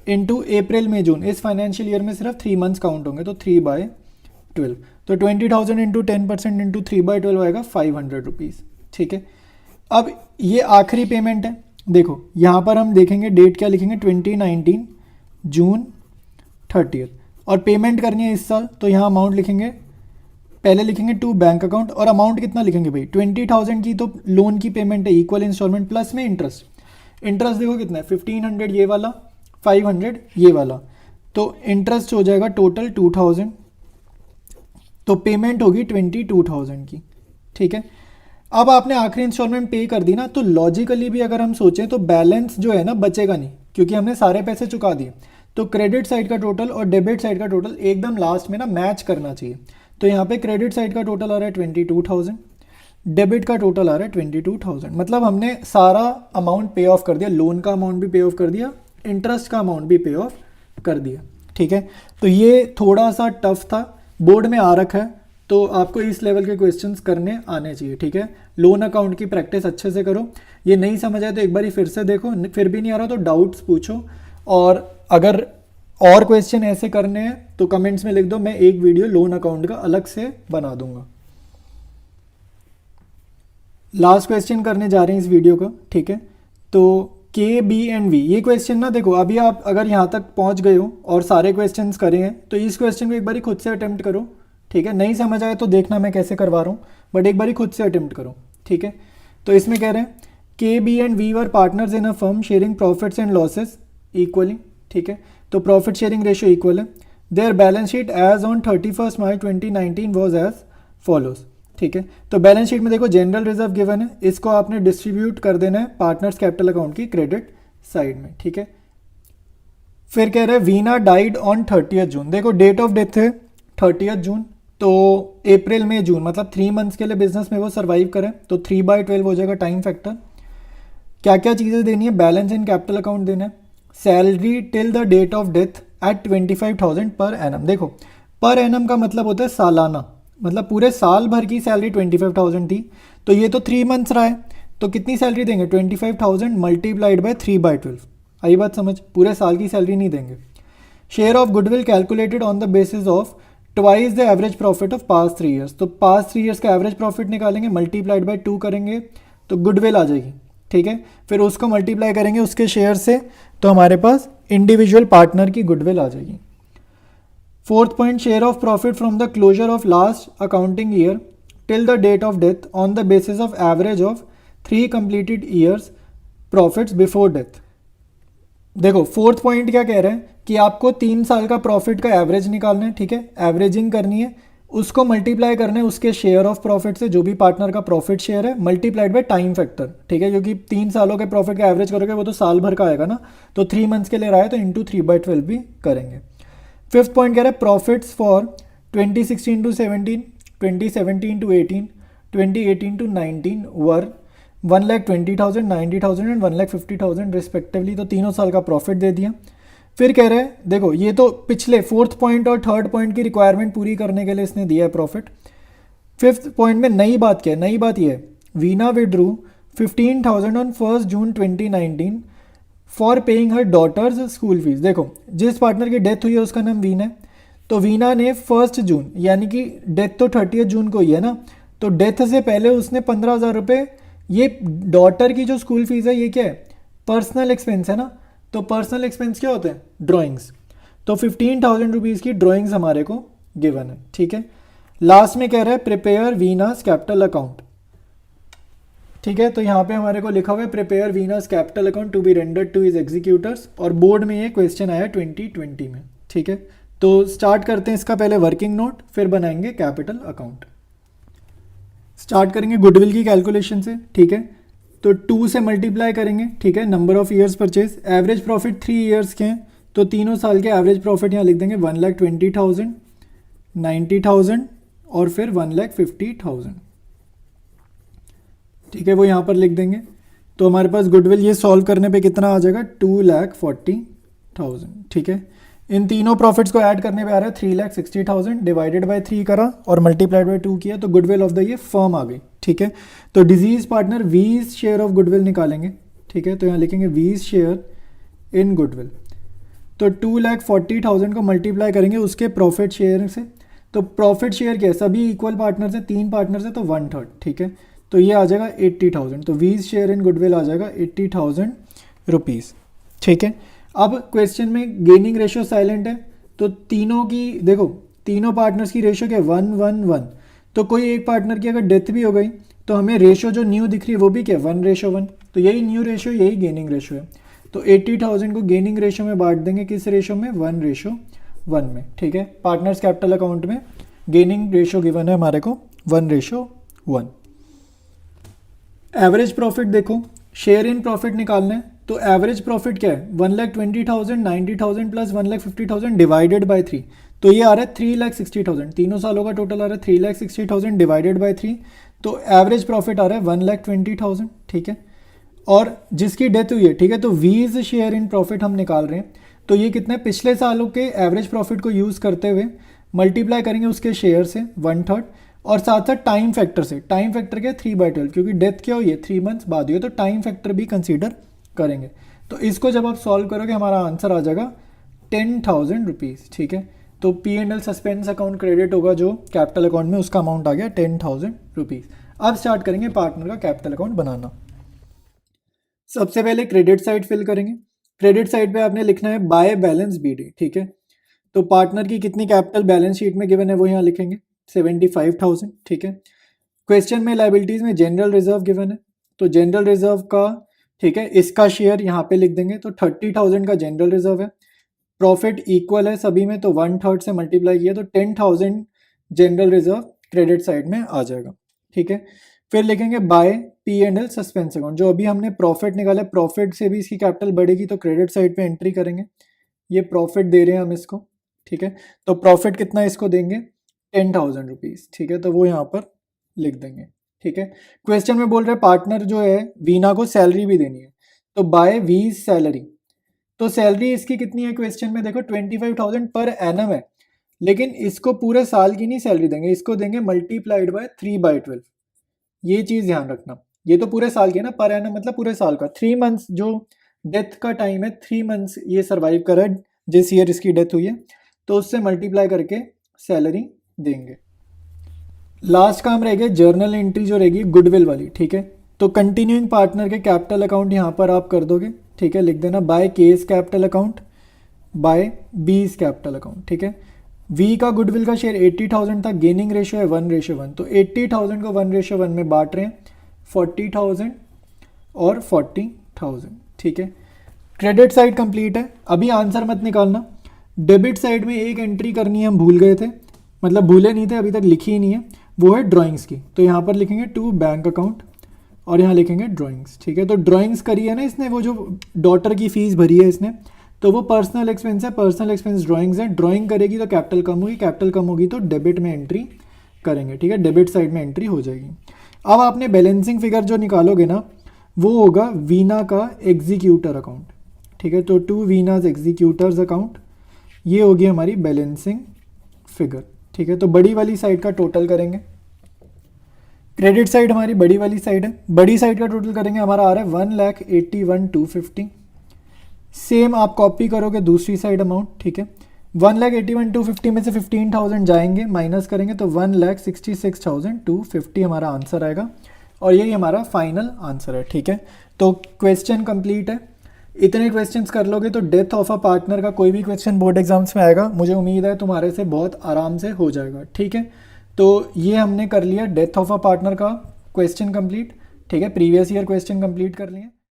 इंटू अप्रैल में जून, इस फाइनेंशियल ईयर में सिर्फ 3 मंथ्स काउंट होंगे, तो 3/12, तो 20,000 इंटू 10% इंटू 3/12 आएगा 500 रुपीज़, ठीक है। अब ये आखिरी पेमेंट है, देखो यहाँ पर हम देखेंगे डेट क्या लिखेंगे, 2019 जून 30, और पेमेंट करनी है इस साल, तो यहाँ अमाउंट लिखेंगे, पहले लिखेंगे टू बैंक अकाउंट, और अमाउंट कितना लिखेंगे भाई, 20,000 की तो लोन की पेमेंट है, इक्वल इंस्टॉलमेंट प्लस में इंटरेस्ट। इंटरेस्ट देखो कितना है, 1,500 ये वाला, 500 ये वाला, तो इंटरेस्ट हो जाएगा टोटल 2,000, तो पेमेंट होगी 22,000 की, ठीक है। अब आपने आखिरी इंस्टॉलमेंट पे कर दी ना, तो लॉजिकली भी अगर हम सोचें तो बैलेंस जो है ना बचेगा नहीं, क्योंकि हमने सारे पैसे चुका दिए। तो क्रेडिट साइड का टोटल और डेबिट साइड का टोटल एकदम लास्ट में ना मैच करना चाहिए। तो यहाँ पे क्रेडिट साइड का टोटल आ रहा है 22,000, डेबिट का टोटल आ रहा है 22,000, मतलब हमने सारा अमाउंट पे ऑफ कर दिया, लोन का अमाउंट भी पे ऑफ कर दिया, इंटरेस्ट का अमाउंट भी पे ऑफ कर दिया, ठीक है। तो ये थोड़ा सा टफ था, बोर्ड में आ रखा है, तो आपको इस लेवल के क्वेश्चंस करने आने चाहिए, ठीक है। लोन अकाउंट की प्रैक्टिस अच्छे से करो, ये नहीं समझ आए तो एक बार फिर से देखो, फिर भी नहीं आ रहा तो डाउट्स पूछो, और अगर और क्वेश्चन ऐसे करने हैं तो कमेंट्स में लिख दो, मैं एक वीडियो लोन अकाउंट का अलग से बना दूंगा। लास्ट क्वेश्चन करने जा रहे हैं इस वीडियो का, ठीक है। तो KBNV ये क्वेश्चन ना, देखो अभी आप अगर यहाँ तक पहुँच गए हो और सारे क्वेश्चंस करे हैं, तो इस क्वेश्चन को एक बार खुद से अटेम्प्ट करो, ठीक है। नहीं समझ आए तो देखना मैं कैसे करवा रहा हूँ, बट एक बार खुद से अटेम्प्ट करो, ठीक है। तो इसमें कह रहे हैं KB and V were partners in a firm sharing profits and losses equally, ठीक है। तो प्रॉफिट शेयरिंग रेशियो इक्वल है। Their balance sheet as on 31 March 2019 was as follows. ठीक है, तो बैलेंस शीट में देखो जनरल रिजर्व गिवन है, इसको आपने डिस्ट्रीब्यूट कर देना है पार्टनर्स कैपिटल अकाउंट की क्रेडिट साइड में। ठीक है, फिर कह रहे हैं वीना डाइड ऑन 30 जून। देखो डेट ऑफ डेथ है 30 जून, तो अप्रैल में जून मतलब 3 मंथ्स के लिए बिजनेस में वो सर्वाइव करें, तो 3/12 हो जाएगा टाइम फैक्टर। क्या क्या चीज़ें देनी है, बैलेंस इन कैपिटल अकाउंट देना है, salary till the date of death at 25,000 per annum. देखो पर एनम का मतलब होता है सालाना, मतलब पूरे साल भर की सैलरी 25,000 थी, तो ये तो 3 मंथ्स रहा है, तो कितनी सैलरी देंगे 25,000 मल्टीप्लाइड बाय 3/12। आई बात समझ, पूरे साल की सैलरी नहीं देंगे। Share of goodwill calculated on the basis of twice the average profit of past 3 years. तो पास्ट 3 ईयर्स का एवरेज प्रॉफिट निकालेंगे, मल्टीप्लाइड बाय 2 करेंगे तो गुडविल आ जाएगी। ठीक है, फिर उसको मल्टीप्लाई करेंगे उसके शेयर से, तो हमारे पास इंडिविजुअल पार्टनर की गुडविल आ जाएगी। Fourth point, share of profit from the closure of last accounting year till the date of death on the basis of average of 3 completed years profits before death. देखो fourth point क्या कह रहे हैं कि आपको 3 साल का प्रॉफिट का एवरेज निकालना है। ठीक है, एवरेजिंग करनी है, उसको मल्टीप्लाई करना है उसके शेयर ऑफ प्रॉफिट से, जो भी पार्टनर का प्रॉफिट शेयर है, मल्टीप्लाइड बाय टाइम फैक्टर। ठीक है, क्योंकि 3 सालों के प्रॉफिट का एवरेज करोगे वो तो साल भर का आएगा ना, तो 3 मंथ्स के लिए रहा है तो इंटू 3/12 भी करेंगे। फिफ्थ पॉइंट कह रहा है profits for 2016 to 17, 2017 to 18, 2018 to 19 were 1,20,000, 90,000 and 1,50,000 respectively, तो तीनों साल का प्रॉफिट दे दिया। फिर कह रहे हैं देखो ये तो पिछले फोर्थ पॉइंट और थर्ड पॉइंट की रिक्वायरमेंट पूरी करने के लिए इसने दिया है प्रॉफिट। फिफ्थ पॉइंट में नई बात क्या है, नई बात ये है Veena withdrew 15,000 on 1 June 2019 for paying her daughter's school fees. देखो जिस पार्टनर की डेथ हुई है उसका नाम वीना है, तो वीना ने 1 जून यानी कि डेथ तो 30 जून को ही है ना, तो डेथ से पहले उसने 15,000 रुपये, ये डॉटर की जो स्कूल फीस है ये क्या है पर्सनल एक्सपेंस है ना, तो पर्सनल एक्सपेंस क्या होते हैं ड्राइंग्स, तो 15,000 रुपीज़ की ड्राइंग्स हमारे को गिवन है। ठीक है, लास्ट में कह रहा है प्रिपेयर वीनास कैपिटल अकाउंट। ठीक है, तो यहाँ पे हमारे को लिखा हुआ है प्रिपेयर वीनास capital account to be rendered to his executors, और बोर्ड में ये क्वेश्चन आया 2020 में। ठीक है, तो स्टार्ट करते हैं इसका पहले वर्किंग नोट, फिर बनाएंगे कैपिटल अकाउंट। स्टार्ट करेंगे गुडविल की कैलकुलेशन से। ठीक है, तो 2 से मल्टीप्लाई करेंगे। ठीक है, number of years purchase, average profit 3 years के हैं, तो तीनों साल के एवरेज प्रॉफिट यहाँ लिख देंगे 1,20,000, 90,000 और फिर 1,50,000। ठीक है, वो यहाँ पर लिख देंगे, तो हमारे पास गुडविल ये सॉल्व करने पे कितना आ जाएगा 2,40,000। ठीक है, इन तीनों प्रॉफिट्स को ऐड करने पे आ रहा है 3,60,000, डिवाइडेड बाय 3 करा और मल्टीप्लाइड बाय 2 किया, तो गुडविल ऑफ द ये फर्म आ गई। ठीक है, तो डिजीज पार्टनर वीज शेयर ऑफ गुडविल निकालेंगे। ठीक है, तो यहाँ लिखेंगे वीज शेयर इन गुडविल, तो 2,40,000 को मल्टीप्लाई करेंगे उसके प्रॉफिट शेयर से, तो प्रॉफिट शेयर क्या है सभी इक्वल पार्टनर्स हैं, 3 पार्टनर्स हैं तो 1/3। ठीक है, तो ये आ जाएगा 80,000, तो वीज शेयर इन गुडविल आ जाएगा 80,000 रुपीज़। ठीक है, अब क्वेश्चन में गेनिंग रेशियो साइलेंट है, तो तीनों की देखो तीनों पार्टनर्स की रेशियो क्या है 1:1:1, तो कोई एक पार्टनर की अगर डेथ भी हो गई तो हमें रेशियो जो न्यू दिख रही है वो भी क्या 1:1, तो यही न्यू रेशियो यही गेनिंग रेशियो है, तो 80,000 को गेनिंग रेशियो में बांट देंगे, किस रेशियो में 1:1 में। ठीक है, पार्टनर्स कैपिटल अकाउंट में गेनिंग रेशियो गिवन है हमारे को 1:1। एवरेज प्रॉफिट देखो शेयर इन प्रॉफिट निकालना है, तो एवरेज प्रॉफिट क्या है 1,20,000, 90,000 प्लस 1,50,000 डिवाइडेड बाय 3, तो ये आ रहा है 3,60,000, तीनों सालों का टोटल आ रहा है 3,60,000 डिवाइडेड बाय 3, तो एवरेज प्रॉफिट आ रहा है 1,20,000। ठीक है, और जिसकी डेथ हुई है, ठीक है, तो वीज शेयर इन प्रॉफिट हम निकाल रहे हैं, तो ये कितने पिछले सालों के एवरेज प्रॉफिट को यूज़ करते हुए मल्टीप्लाई करेंगे उसके शेयर से 1/3, और साथ साथ टाइम फैक्टर से, टाइम फैक्टर क्या 3/12, क्योंकि डेथ क्या हुई है 3 मंथ्स बाद हुई है, तो टाइम फैक्टर भी कंसीडर करेंगे। तो इसको जब आप सॉल्व करोगे हमारा आंसर आ जाएगा 10,000 रुपीज़। ठीक है, तो P&L सस्पेंस अकाउंट क्रेडिट होगा जो कैपिटल अकाउंट में, उसका अमाउंट आ गया 10,000 रुपीज़। अब स्टार्ट करेंगे पार्टनर का कैपिटल अकाउंट बनाना। सबसे पहले क्रेडिट साइड फिल करेंगे। क्रेडिट साइड पे आपने लिखना है बाय बैलेंस BD। ठीक है, तो पार्टनर की कितनी कैपिटल बैलेंस शीट में गिवन है वो यहाँ लिखेंगे 75,000। ठीक है, क्वेश्चन में लाइबिलिटीज में जनरल रिजर्व गिवन है, तो जनरल रिजर्व का ठीक है इसका शेयर यहाँ पे लिख देंगे, तो 30,000 का जनरल रिजर्व है, प्रॉफिट इक्वल है सभी में, तो 1/3 से मल्टीप्लाई किया तो 10,000 जनरल रिजर्व क्रेडिट साइड में आ जाएगा, ठीक है। फिर लिखेंगे बाय P&L सस्पेंस अकाउंट, जो अभी हमने प्रॉफिट निकाला, प्रॉफिट से भी इसकी कैपिटल बढ़ेगी तो क्रेडिट साइड पे एंट्री करेंगे। ये प्रॉफिट दे रहे हैं हम इसको, ठीक है। तो प्रॉफिट कितना इसको देंगे, 10,000 रुपीज़, ठीक है। तो वो यहाँ पर लिख देंगे, ठीक है। क्वेश्चन में बोल रहे पार्टनर जो है वीना को सैलरी भी देनी है, तो बाय वीज सैलरी, तो सैलरी इसकी कितनी है क्वेश्चन में, देखो 25,000 पर एनम है, लेकिन इसको पूरे साल की नहीं सैलरी देंगे, इसको देंगे मल्टीप्लाइड बाय 3/12। ये चीज़ ध्यान रखना, ये तो पूरे साल की है ना, पर एनम मतलब पूरे साल का। 3 मंथ्स जो डेथ का टाइम है, 3 मंथ्स ये सर्वाइव करा है जिस ईयर इसकी डेथ हुई है, तो उससे मल्टीप्लाई करके सैलरी देंगे। लास्ट काम रहेगा जर्नल एंट्री जो रहेगी गुडविल वाली, ठीक है। तो कंटिन्यूइंग पार्टनर के कैपिटल अकाउंट यहाँ पर आप कर दोगे, ठीक है। लिख देना by case capital account bye बीज कैपिटल अकाउंट, ठीक है। वी का गुडविल का शेयर 80,000 था, गेनिंग रेशियो है 1:1, तो 80,000 को 1:1 में बांट रहे हैं, 40,000 और 40,000, ठीक है। क्रेडिट साइड कंप्लीट है। अभी आंसर मत निकालना, डेबिट साइड में एक एंट्री करनी है, हम भूल गए थे, मतलब भूले नहीं थे, अभी तक लिखी ही नहीं है, वो है ड्राइंग्स की। तो यहाँ पर लिखेंगे टू बैंक अकाउंट और यहाँ लिखेंगे ड्राइंग्स, ठीक है। तो ड्राइंग्स करी है ना इसने, वो जो डॉटर की फीस भरी है इसने, तो वो पर्सनल एक्सपेंस है, पर्सनल एक्सपेंस ड्राइंग्स है। ड्राइंग करेगी तो कैपिटल कम होगी, कैपिटल कम होगी तो डेबिट में एंट्री करेंगे, ठीक है। डेबिट साइड में एंट्री हो जाएगी। अब आपने बैलेंसिंग फिगर जो निकालोगे ना, वो होगा वीना का एग्जीक्यूटर अकाउंट, ठीक है। तो टू वीनाज एग्जीक्यूटर्स अकाउंट, ये होगी हमारी बैलेंसिंग फिगर, ठीक है। तो बड़ी वाली साइड का टोटल करेंगे, क्रेडिट साइड हमारी बड़ी वाली साइड है, बड़ी साइड का टोटल करेंगे, हमारा आ रहा है 1,81,250। सेम आप कॉपी करोगे दूसरी साइड अमाउंट, ठीक है। 1,81,250 में से 15,000 जाएंगे, माइनस करेंगे तो 1,66,250 हमारा आंसर आएगा, और यही हमारा फाइनल आंसर है, ठीक है। तो क्वेश्चन कंप्लीट है। इतने क्वेश्चंस कर लोगे तो डेथ ऑफ अ पार्टनर का कोई भी क्वेश्चन बोर्ड एग्जाम्स में आएगा, मुझे उम्मीद है तुम्हारे से बहुत आराम से हो जाएगा, ठीक है। तो ये हमने कर लिया डेथ ऑफ अ पार्टनर का क्वेश्चन कंप्लीट, ठीक है। प्रीवियस ईयर क्वेश्चन कंप्लीट कर लिए।